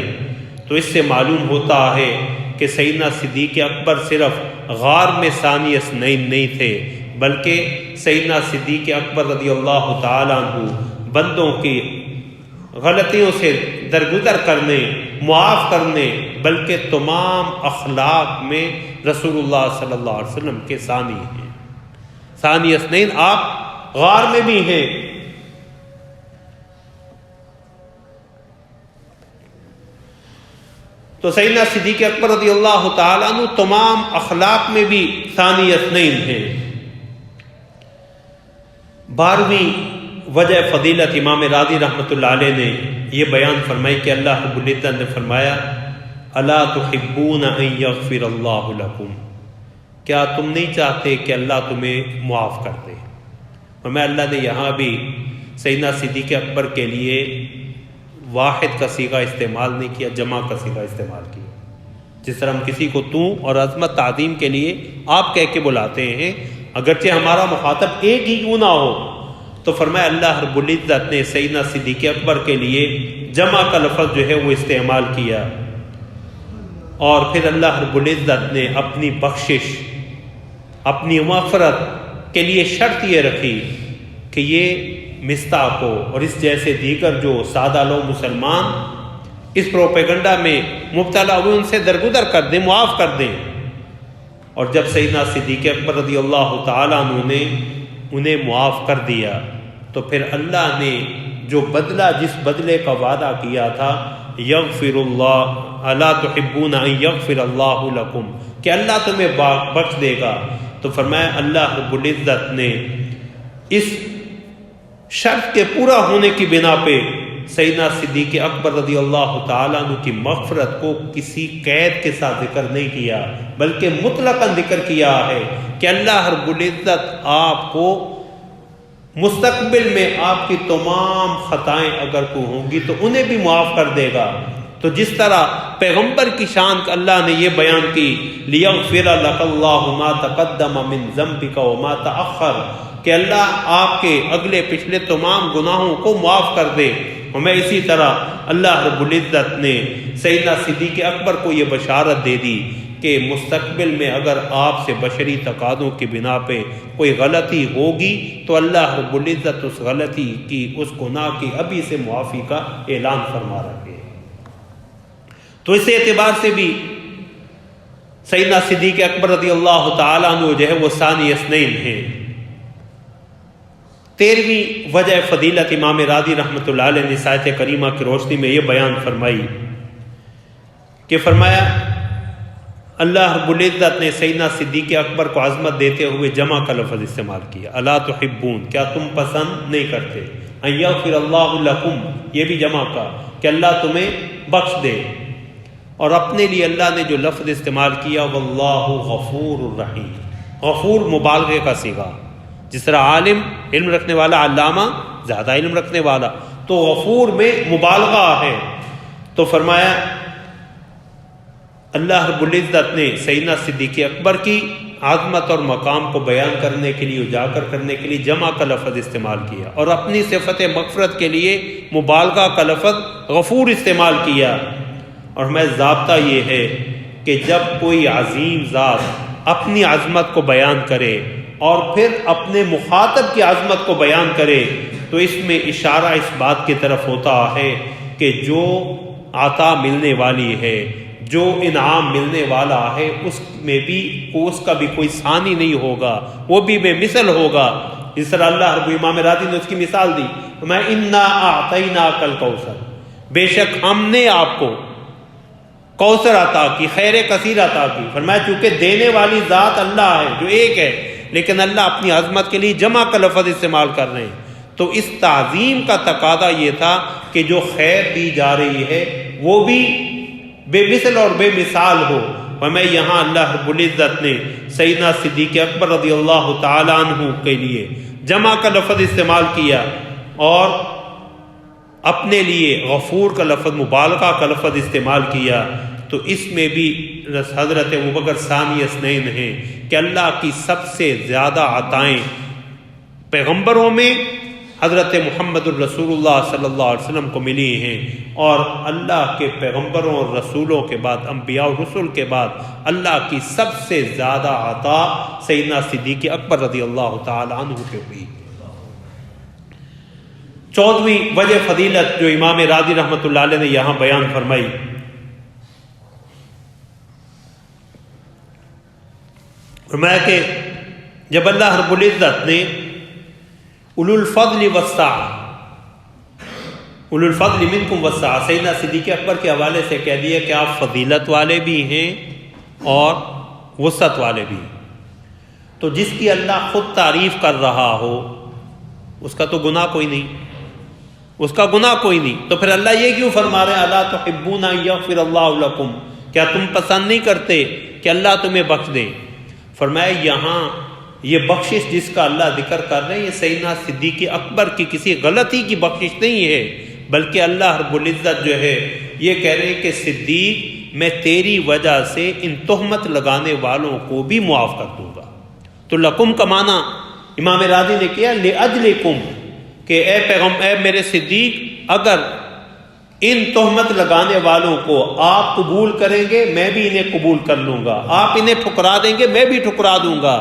تو اس سے معلوم ہوتا ہے کہ سیدنا صدیق اکبر صرف غار میں ثانی اثنین نہیں تھے، بلکہ سیدنا صدیق اکبر رضی اللہ تعالیٰ عنہ بندوں کی غلطیوں سے درگزر کرنے، معاف کرنے، بلکہ تمام اخلاق میں رسول اللہ صلی اللہ علیہ وسلم کے ثانی ہیں۔ ثانی اثنین آپ غار میں بھی ہیں۔ تو سیدنا صدیق اکبر رضی اللہ تعالیٰ عنہ تمام اخلاق میں بھی ثانی اثنین ہیں۔ 12ویں وجہ فضیلت امام راضی رحمۃ اللہ علیہ نے یہ بیان فرمائی کہ اللہ رب العزت نے فرمایا الا تحبون ان یغفر اللہ لکم کیا تم نہیں چاہتے کہ اللہ تمہیں معاف کر دے؟ فرمایا اللہ نے یہاں بھی سیدنا صدیق اکبر کے لیے واحد کا صیغہ استعمال نہیں کیا، جمع کا صیغہ استعمال کیا۔ جس طرح ہم کسی کو تو اور عظمت تعظیم کے لیے آپ کہہ کے بلاتے ہیں، اگرچہ ہمارا مخاطب ایک ہی کیوں نہ ہو، تو فرمایا اللہ رب العزت نے سیدنا صدیق اکبر کے لیے جمع کا لفظ جو ہے وہ استعمال کیا، اور پھر اللہ رب العزت نے اپنی بخشش، اپنی مغفرت کے لیے شرط یہ رکھی کہ یہ مصطاح کو اور اس جیسے دیگر جو سادہ لوگ مسلمان اس پروپیگنڈا میں مبتلا ہوئے ان سے درگزر کر دیں، معاف کر دیں۔ اور جب سیدنا صدیق اکبر رضی اللہ تعالیٰ عنہ نے انہیں معاف کر دیا تو پھر اللہ نے جو بدلہ، جس بدلے کا وعدہ کیا تھا یغفر اللہ الا تحبون ان یغفر اللہ لکم کہ اللہ تمہیں بخش دے گا، تو فرمایا اللہ رب العزت نے اس شرط کے پورا ہونے کی بنا پہ سیدنا صدیق اکبر رضی اللہ تعالیٰ عنہ کی مغفرت کو کسی قید کے ساتھ ذکر نہیں کیا، بلکہ مطلقاً ذکر کیا ہے کہ اللہ رب العزت آپ کو مستقبل میں آپ کی تمام خطائیں اگر کوئی ہوں گی تو انہیں بھی معاف کر دے گا۔ تو جس طرح پیغمبر کی شان اللہ نے یہ بیان کی لیغفر لک اللہ ما تقدم من ذنبک وما تأخر کہ اللہ آپ کے اگلے پچھلے تمام گناہوں کو معاف کر دے۔ ہمیں اسی طرح اللہ رب العزت نے سیدنا صدیق اکبر کو یہ بشارت دے دی کہ مستقبل میں اگر آپ سے بشری تقاضوں کی بنا پہ کوئی غلطی ہوگی تو اللہ رب العزت اس غلطی کی، اس گناہ کی ابھی سے معافی کا اعلان فرما رہے ہیں۔ تو اس اعتبار سے بھی سیدنا صدیق اکبر رضی اللہ تعالیٰ عنہ جو ہے وہ ثانی اثنین ہیں۔ 13ویں وجہ فضیلت امام راضی رحمۃ اللہ علیہ نے آیت کریمہ کی روشنی میں یہ بیان فرمائی کہ فرمایا اللہ رب العزت نے سیدنا صدیق اکبر کو عظمت دیتے ہوئے جمع کا لفظ استعمال کیا، الا تحبون، کیا تم پسند نہیں کرتے، ان یغفر اللہ لکم، یہ بھی جمع کا کہ اللہ تمہیں بخش دے، اور اپنے لیے اللہ نے جو لفظ استعمال کیا واللہ غفور الرحیم، غفور مبالغے کا صیغہ، جس طرح عالم علم رکھنے والا، علامہ زیادہ علم رکھنے والا، تو غفور میں مبالغہ ہے۔ تو فرمایا اللہ رب العزت نے سیدنا صدیق اکبر کی عظمت اور مقام کو بیان کرنے کے لیے، اجاگر کرنے کے لیے جمع کا لفظ استعمال کیا، اور اپنی صفت مغفرت کے لیے مبالغہ کا لفظ غفور استعمال کیا۔ اور ہمیں ضابطہ یہ ہے کہ جب کوئی عظیم ذات اپنی عظمت کو بیان کرے اور پھر اپنے مخاطب کی عظمت کو بیان کرے، تو اس میں اشارہ اس بات کی طرف ہوتا ہے کہ جو عطا ملنے والی ہے، جو انعام ملنے والا ہے، اس میں بھی اس کا بھی کوئی ثانی نہیں ہوگا، وہ بھی بے مثل ہوگا۔ اس طرح اللہ رب امام راضی نے اس کی مثال دی، میں انا اعطیناک الکوثر، بے شک ہم نے آپ کو کوثر عطا کی، خیر کثیر عطا کی۔ فرمایا چونکہ دینے والی ذات اللہ ہے جو ایک ہے، لیکن اللہ اپنی عظمت کے لیے جمع کا لفظ استعمال کر رہے ہیں، تو اس تعظیم کا تقاضا یہ تھا کہ جو خیر دی جا رہی ہے وہ بھی بے مثل اور بے مثال ہو۔ ہمیں یہاں اللہ رب العزت نے سیدنا صدیق اکبر رضی اللہ تعالیٰ عنہ کے لیے جمع کا لفظ استعمال کیا، اور اپنے لیے غفور کا لفظ، مبالغہ کا لفظ استعمال کیا، تو اس میں بھی حضرت ابوبکر ثانی اثنین ہیں کہ اللہ کی سب سے زیادہ عطائیں پیغمبروں میں حضرت محمد الرسول اللہ صلی اللہ علیہ وسلم کو ملی ہیں، اور اللہ کے پیغمبروں اور رسولوں کے بعد، انبیاء اور رسول کے بعد اللہ کی سب سے زیادہ عطا سیدنا صدیق اکبر رضی اللہ تعالی عنہ کے ہوئی۔ 14ویں وجہ فضیلت جو امام راضی رحمۃ اللہ علیہ نے یہاں بیان فرمائی، فرمایا کہ جب اللہ رب العزت نے اولو الفضل والسعہ، اولو الفضل منکم والسعہ، سیدنا صدیق اکبر کے حوالے سے کہہ دیا کہ آپ فضیلت والے بھی ہیں اور وسعت والے بھی ہیں، تو جس کی اللہ خود تعریف کر رہا ہو اس کا تو گناہ کوئی نہیں، اس کا گناہ کوئی نہیں، تو پھر اللہ یہ کیوں فرما رہے ہیں الا تحبون ان یغفر اللہ لکم، کیا تم پسند نہیں کرتے کہ اللہ تمہیں بخش دے؟ فرمایا یہاں یہ بخشش جس کا اللہ ذکر کر رہے ہیں، یہ سیدنا صدیق اکبر کی کسی غلطی کی بخشش نہیں ہے، بلکہ اللہ رب العزت جو ہے یہ کہہ رہے ہیں کہ صدیق میں تیری وجہ سے ان تہمت لگانے والوں کو بھی معاف کر دوں گا۔ تو لکم کا معنی امام راضی نے کیا لاجلکم، کہ اے میرے صدیق، اگر ان تہمت لگانے والوں کو آپ قبول کریں گے میں بھی انہیں قبول کر لوں گا، آپ انہیں ٹھکرا دیں گے میں بھی ٹھکرا دوں گا،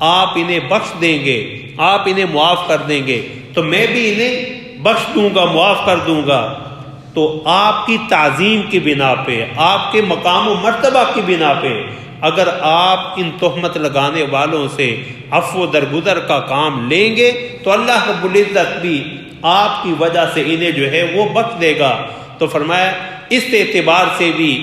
آپ انہیں بخش دیں گے، آپ انہیں معاف کر دیں گے تو میں بھی انہیں بخش دوں گا، معاف کر دوں گا۔ تو آپ کی تعظیم کی بنا پہ، آپ کے مقام و مرتبہ کی بنا پہ اگر آپ ان تہمت لگانے والوں سے عفو درگزر کا کام لیں گے تو اللہ رب العزت بھی آپ کی وجہ سے انہیں جو ہے وہ بخش دے گا۔ تو فرمایا اس اعتبار سے بھی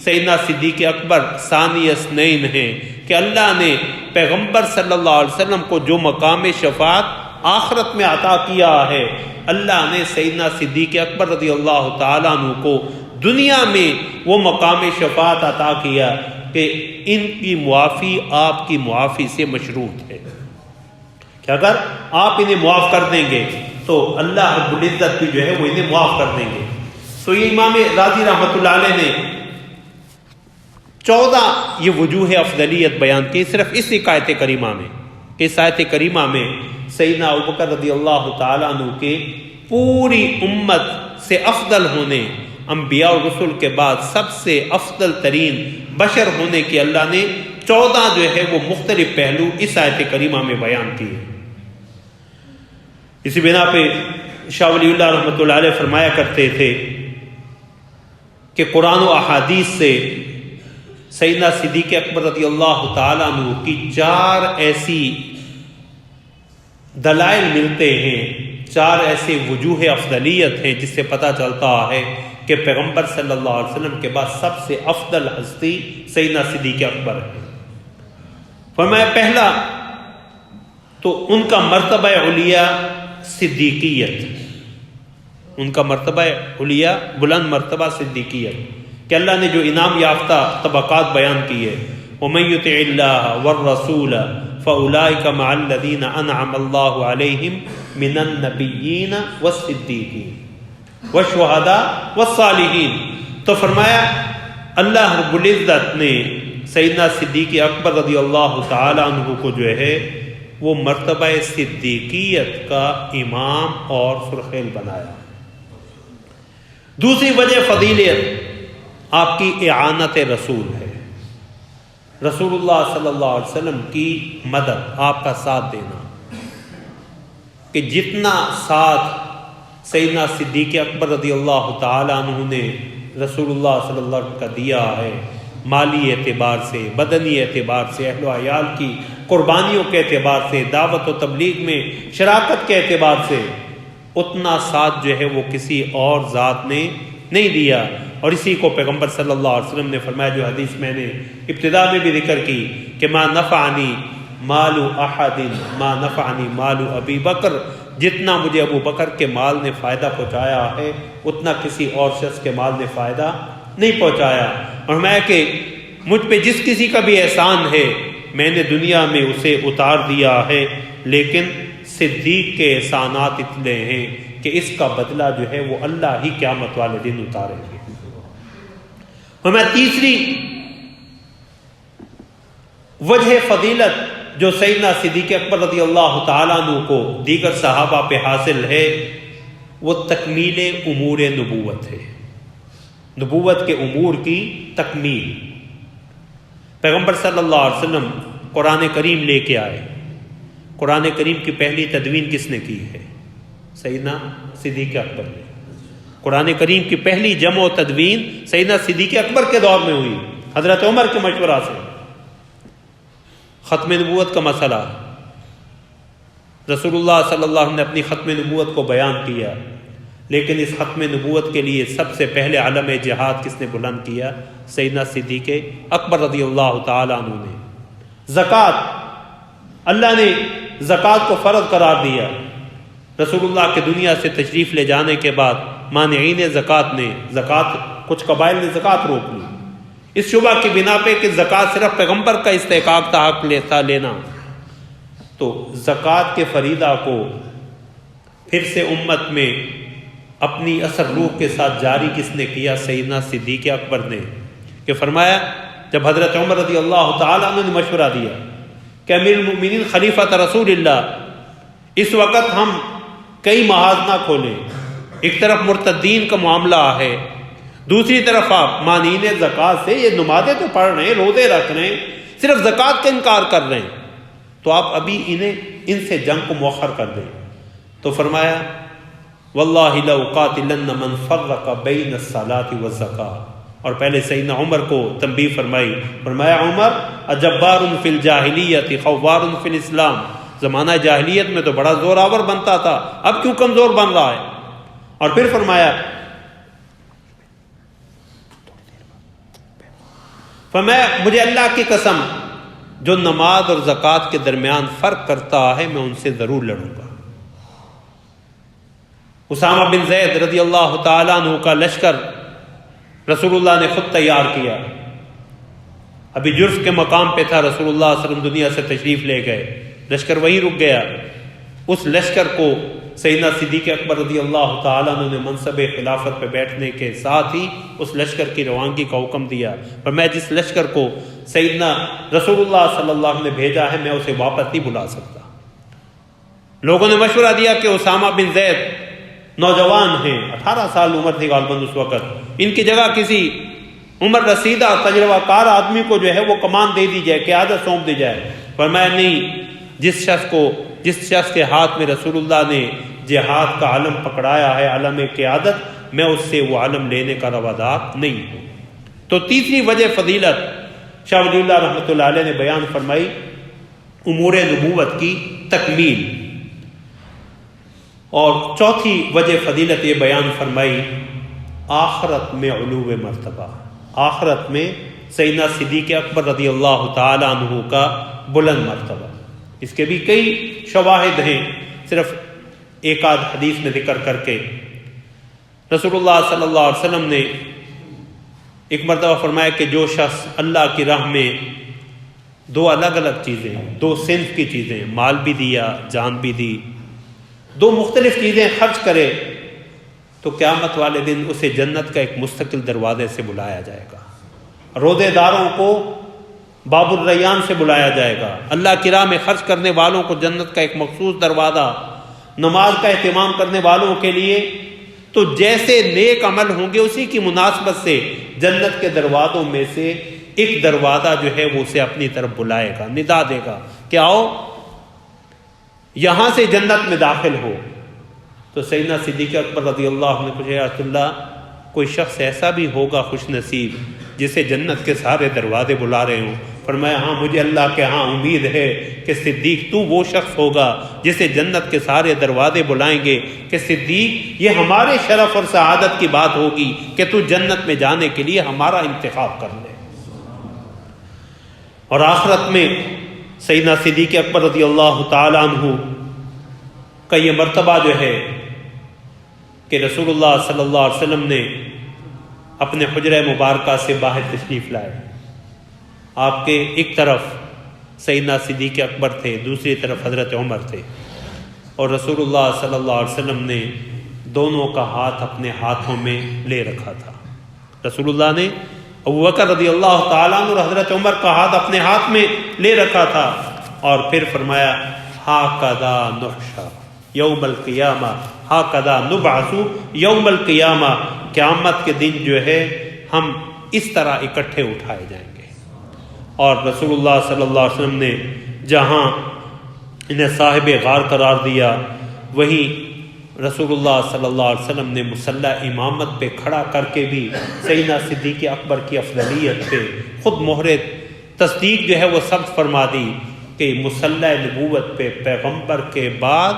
سیدنا صدیق اکبر ثانی اثنین ہیں کہ اللہ نے پیغمبر صلی اللہ علیہ وسلم کو جو مقام شفاعت آخرت میں عطا کیا ہے، اللہ نے سیدنا صدیق اکبر رضی اللہ تعالیٰ عنہ کو دنیا میں وہ مقام شفاعت عطا کیا کہ ان کی معافی آپ کی معافی سے مشروط ہے، کہ اگر آپ انہیں معاف کر دیں گے تو اللہ رب العزت بھی جو ہے وہ انہیں معاف کر دیں گے۔ تو یہ امام راضی رحمۃ اللہ علیہ نے 14 یہ وجوہ افضلیت بیان کی صرف اس آیت کریمہ میں، کہ اس آیت کریمہ میں سیدنا ابوبکر رضی اللہ تعالیٰ عنہ کے پوری امت سے افضل ہونے، انبیاء اور رسول کے بعد سب سے افضل ترین بشر ہونے کی اللہ نے 14 جو ہے وہ مختلف پہلو اس آیت کریمہ میں بیان کیے۔ اسی بنا پہ شاہ ولی اللہ رحمۃ اللہ علیہ فرمایا کرتے تھے کہ قرآن و احادیث سے سیدنا صدیق اکبر رضی اللہ تعالیٰ عنہ کی 4 ایسی دلائل ملتے ہیں، 4 ایسے وجوہ افضلیت ہیں جس سے پتہ چلتا ہے کہ پیغمبر صلی اللہ علیہ وسلم کے بعد سب سے افضل ہستی سیدنا صدیق اکبر ہے۔ فرمایا پہلا تو ان کا مرتبہ علیہ صدیقیت، ان کا مرتبہ علیہ بلند مرتبہ صدیقیت، کہ اللہ نے جو انعام یافتہ طبقات بیان کی ہے، وَمَن يُطِعِ اللَّهَ وَالرَّسُولَ فَأُولَٰئِكَ مَعَ الَّذِينَ أَنْعَمَ اللَّهُ عَلَيْهِمْ مِنَ النَّبِيِّينَ وَالصِّدِّيقِينَ وَالشُّهَدَاءِ وَالصَّالِحِينَ۔ تو فرمایا اللہ رب العزت نے سیدنا صدیق اکبر رضی اللہ تعالی عنہ کو جو ہے وہ مرتبہ صدیقیت کا امام اور سرخیل بنایا۔ دوسری وجہ فضیلت آپ کی اعانت رسول ہے، رسول اللہ صلی اللہ علیہ وسلم کی مدد، آپ کا ساتھ دینا، کہ جتنا ساتھ سیدنا صدیق اکبر رضی اللہ تعالی عنہ نے رسول اللہ صلی اللہ علیہ وسلم کا دیا ہے، مالی اعتبار سے، بدنی اعتبار سے، اہل و عیال کی قربانیوں کے اعتبار سے، دعوت و تبلیغ میں شراکت کے اعتبار سے، اتنا ساتھ جو ہے وہ کسی اور ذات نے نہیں دیا۔ اور اسی کو پیغمبر صلی اللہ علیہ وسلم نے فرمایا، جو حدیث میں نے ابتدا میں بھی ذکر کی، کہ ما نفعنی مال احد ما نفعنی مال ابی بکر، جتنا مجھے ابو بکر کے مال نے فائدہ پہنچایا ہے اتنا کسی اور شخص کے مال نے فائدہ نہیں پہنچایا۔ اور میں کہ مجھ پہ جس کسی کا بھی احسان ہے میں نے دنیا میں اسے اتار دیا ہے، لیکن صدیق کے احسانات اتنے ہیں کہ اس کا بدلہ جو ہے وہ اللہ ہی قیامت والے دن اتاریں گے۔ اور میں تیسری وجہ فضیلت جو سیدنا صدیق اکبر رضی اللہ تعالیٰ عنہ کو دیگر صحابہ پہ حاصل ہے، وہ تکمیل امور نبوت ہے، نبوت کے امور کی تکمیل۔ پیغمبر صلی اللہ علیہ وسلم قرآن کریم لے کے آئے، قرآن کریم کی پہلی تدوین کس نے کی ہے؟ سیدنا صدیق اکبر نے۔ قرآن کریم کی پہلی جمع و تدوین سیدنا صدیق اکبر کے دور میں ہوئی، حضرت عمر کے مشورہ سے۔ ختم نبوت کا مسئلہ، رسول اللہ صلی اللہ علیہ وسلم نے اپنی ختم نبوت کو بیان کیا، لیکن اس ختم نبوت کے لیے سب سے پہلے علم جہاد کس نے بلند کیا؟ سیدنا صدیق اکبر رضی اللہ تعالی عنہ نے۔ زکوٰۃ، اللہ نے زکوٰۃ کو فرض قرار دیا، رسول اللہ کے دنیا سے تشریف لے جانے کے بعد مانعین زکوٰۃ نے کچھ قبائل نے زکوٰۃ روک لی، اس شبہ کی بنا پہ کہ زکوٰۃ صرف پیغمبر کا استحقاق تھا، حق لیتا لینا۔ تو زکوٰۃ کے فریضہ کو پھر سے امت میں اپنی اثر روح کے ساتھ جاری کس نے کیا؟ سیدنا صدیق اکبر نے، کہ فرمایا جب حضرت عمر رضی اللہ تعالیٰ عنہ نے مشورہ دیا کہ امیر المؤمنین خلیفۃ رسول اللہ، اس وقت ہم کئی محاذ نہ کھولیں، ایک طرف مرتدین کا معاملہ ہے، دوسری طرف آپ مانعین زکوٰۃ سے، یہ نمازیں تو پڑھ رہے ہیں، روزے رکھ رہے ہیں، صرف زکوٰۃ کا انکار کر رہے ہیں، تو آپ ابھی ان سے جنگ کو مؤخر کر دیں۔ تو فرمایا واللہ لأقاتلن من فرق بین الصلاۃ والزکاۃ، اور پہلے سیدنا عمر کو تنبیہ فرمائی، فرمایا عمر اجبار فی الجاہلیت خوار فی الاسلام، زمانہ جاہلیت میں تو بڑا زور آور بنتا تھا، اب کیوں کمزور بن رہا ہے؟ اور پھر فرمایا مجھے اللہ کی قسم جو نماز اور زکوٰۃ کے درمیان فرق کرتا ہے میں ان سے ضرور لڑوں گا۔ اسامہ بن زید رضی اللہ تعالیٰ عنہ کا لشکر رسول اللہ نے خود تیار کیا، ابھی جرف کے مقام پہ تھا، رسول اللہ صلی اللہ علیہ وسلم دنیا سے تشریف لے گئے، لشکر وہیں رک گیا۔ اس لشکر کو سیدنا صدیق اکبر رضی اللہ تعالیٰ عنہ نے منصب خلافت پہ بیٹھنے کے ساتھ ہی اس لشکر کی روانگی کا حکم دیا، اور میں جس لشکر کو سیدنا رسول اللہ صلی اللہ علیہ وسلم نے بھیجا ہے میں اسے واپس نہیں بلا سکتا۔ لوگوں نے مشورہ دیا کہ اسامہ بن زید نوجوان ہیں، 18 سال عمر تھی غالباً اس وقت، ان کی جگہ کسی عمر رسیدہ تجربہ کار آدمی کو جو ہے وہ کمان دے دی جائے، قیادت سونپ دی جائے۔ فرمایا نہیں، جس شخص کے ہاتھ میں رسول اللہ نے جہاد کا علم پکڑایا ہے، علم قیادت، میں اس سے وہ علم لینے کا روادار نہیں ہوں۔ تو تیسری وجہ فضیلت شاہ ولی اللہ رحمۃ اللہ علیہ نے بیان فرمائی، امور نبوت کی تکمیل، اور چوتھی وجہ فضیلت یہ بیان فرمائی آخرت میں علو مرتبہ، آخرت میں سیدنا صدیق اکبر رضی اللہ تعالی عنہ کا بلند مرتبہ۔ اس کے بھی کئی شواہد ہیں، صرف ایک آدھ حدیث میں ذکر کر کے رسول اللہ صلی اللہ علیہ وسلم نے ایک مرتبہ فرمایا کہ جو شخص اللہ کی راہ میں دو الگ الگ چیزیں، دو صنف کی چیزیں، مال بھی دیا، جان بھی دی، دو مختلف چیزیں خرچ کرے تو قیامت والے دن اسے جنت کا ایک مستقل دروازے سے بلایا جائے گا، روزے داروں کو باب الریان سے بلایا جائے گا، اللہ کی راہ میں خرچ کرنے والوں کو جنت کا ایک مخصوص دروازہ، نماز کا اہتمام کرنے والوں کے لیے تو جیسے نیک عمل ہوں گے اسی کی مناسبت سے جنت کے دروازوں میں سے ایک دروازہ جو ہے وہ اسے اپنی طرف بلائے گا، ندا دے گا کہ آؤ یہاں سے جنت میں داخل ہو۔ تو سیدنا صدیق اکبر رضی اللہ عنہ نے پوچھا یا رسول اللہ کوئی شخص ایسا بھی ہوگا خوش نصیب جسے جنت کے سارے دروازے بلا رہے ہوں؟ فرمایا ہاں مجھے اللہ کے ہاں امید ہے کہ صدیق تو وہ شخص ہوگا جسے جنت کے سارے دروازے بلائیں گے کہ صدیق یہ ہمارے شرف اور سعادت کی بات ہوگی کہ تو جنت میں جانے کے لیے ہمارا انتخاب کر لے۔ اور آخرت میں سیدنا صدیق اکبر رضی اللہ تعالی عنہ کا یہ مرتبہ جو ہے کہ رسول اللہ صلی اللہ علیہ وسلم نے اپنے حجرہ مبارکہ سے باہر تشریف لائے، آپ کے ایک طرف سیدنا صدیق اکبر تھے، دوسری طرف حضرت عمر تھے، اور رسول اللہ صلی اللہ علیہ وسلم نے دونوں کا ہاتھ اپنے ہاتھوں میں لے رکھا تھا۔ رسول اللہ نے ابوبکر رضی اللہ تعالیٰ عنہ اور حضرت عمر کا ہاتھ اپنے ہاتھ میں لے رکھا تھا اور پھر فرمایا ہاکذا نحشر یوم القیامہ ہاکذا نبعث یوم القیامہ، قیامت کے دن جو ہے ہم اس طرح اکٹھے اٹھائے جائیں گے۔ اور رسول اللہ صلی اللہ علیہ وسلم نے جہاں انہیں صاحب غار قرار دیا وہیں رسول اللہ صلی اللہ علیہ وسلم نے مصلی امامت پہ کھڑا کر کے بھی سیدنا صدیق اکبر کی افضلیت پہ خود مہر تصدیق جو ہے وہ ثبت فرما دی کہ مصلی نبوت پہ پیغمبر کے بعد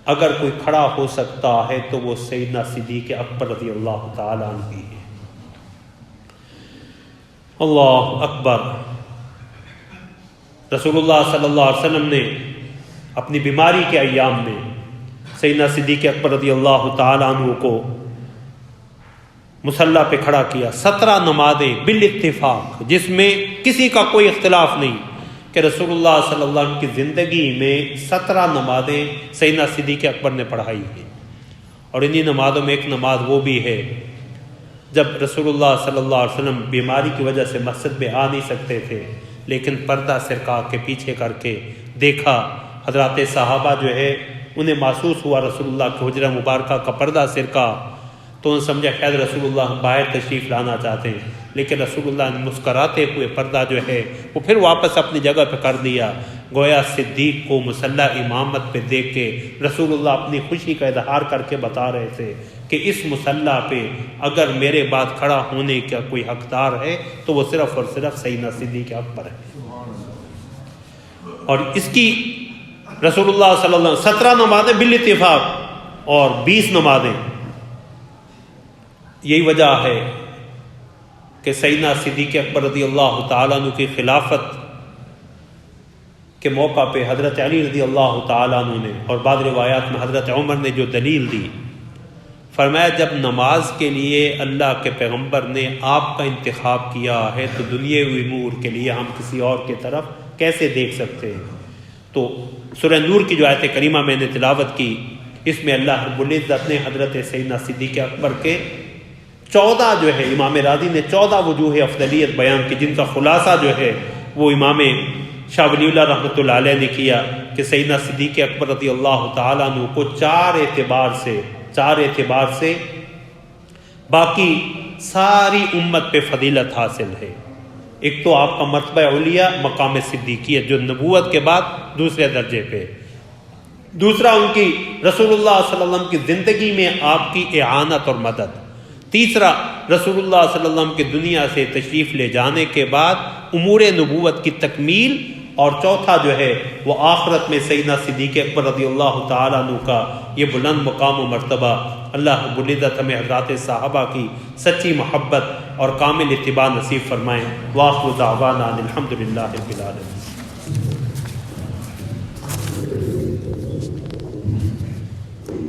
اگر کوئی کھڑا ہو سکتا ہے تو وہ سیدنا صدیق اکبر رضی اللہ تعالیٰ عنہ ہی ہے۔ اللہ اکبر۔ رسول اللہ صلی اللہ علیہ وسلم نے اپنی بیماری کے ایام میں سیدنا صدیق اکبر رضی اللہ تعالیٰ عنہ کو مصلی پہ کھڑا کیا، 17 نمازیں بالاتفاق، جس میں کسی کا کوئی اختلاف نہیں کہ رسول اللہ صلی اللہ علیہ وسلم کی زندگی میں 17 نمازیں سیدنا صدیق اکبر نے پڑھائی ہیں۔ اور انہی نمازوں میں ایک نماز وہ بھی ہے جب رسول اللہ صلی اللہ علیہ وسلم بیماری کی وجہ سے مسجد میں آ نہیں سکتے تھے، لیکن پردہ سرکا کے پیچھے کر کے دیکھا حضرات صحابہ جو ہے انہیں محسوس ہوا رسول اللہ کے حجرہ مبارکہ کا پردہ سرکا، تو انہوں نے سمجھا شاید رسول اللہ باہر تشریف لانا چاہتے ہیں، لیکن رسول اللہ نے مسکراتے ہوئے پردہ جو ہے وہ پھر واپس اپنی جگہ پہ کر دیا، گویا صدیق کو مصلی امامت پہ دیکھ کے رسول اللہ اپنی خوشی کا اظہار کر کے بتا رہے تھے کہ اس مصلی پہ اگر میرے بعد کھڑا ہونے کا کوئی حقدار ہے تو وہ صرف اور صرف سیدنا صدیق اکبر ہے۔ اور اس کی رسول اللہ صلی اللہ علیہ وسلم 17 نمازیں بالاتفاق اور 20 نمازیں، یہی وجہ ہے کہ سیدنا صدیق اکبر رضی اللہ تعالیٰ عنہ کی خلافت کے موقع پہ حضرت علی رضی اللہ تعالیٰ عنہ نے اور بعض روایات میں حضرت عمر نے جو دلیل دی، فرمایا جب نماز کے لیے اللہ کے پیغمبر نے آپ کا انتخاب کیا ہے تو دنیاوی امور کے لیے ہم کسی اور کی طرف کیسے دیکھ سکتے ہیں؟ تو سورہ نور کی جو آیت کریمہ میں نے تلاوت کی، اس میں اللہ رب العزت نے حضرت سیدنا صدیق اکبر کے 14 جو ہے امام راضی نے 14 وجوہ افضلیت بیان کی، جن کا خلاصہ جو ہے وہ امام شاہ ولی اللہ رحمۃ اللہ علیہ نے کیا کہ سیدنا صدیق اکبر رضی اللہ تعالیٰ عنہ کو 4 اعتبار سے باقی ساری امت پہ فضیلت حاصل ہے۔ ایک تو آپ کا مرتبہ علیہ مقام صدیقیت جو نبوت کے بعد دوسرے درجے پہ، دوسرا ان کی رسول اللہ صلی اللہ علیہ وسلم کی زندگی میں آپ کی اعانت اور مدد، تیسرا رسول اللہ صلی اللہ علیہ وسلم کی دنیا سے تشریف لے جانے کے بعد امور نبوت کی تکمیل اور چوتھا جو ہے وہ آخرت میں سیدنا صدیق اکبر رضی اللہ تعالیٰ عنہ کا یہ بلند مقام و مرتبہ۔ اللہ رب العزت ہمیں حضرات صحابہ کی سچی محبت اور کامل اتباع نصیب فرمائیں۔ وآخر دعوانا الحمد للہ رب العالمین۔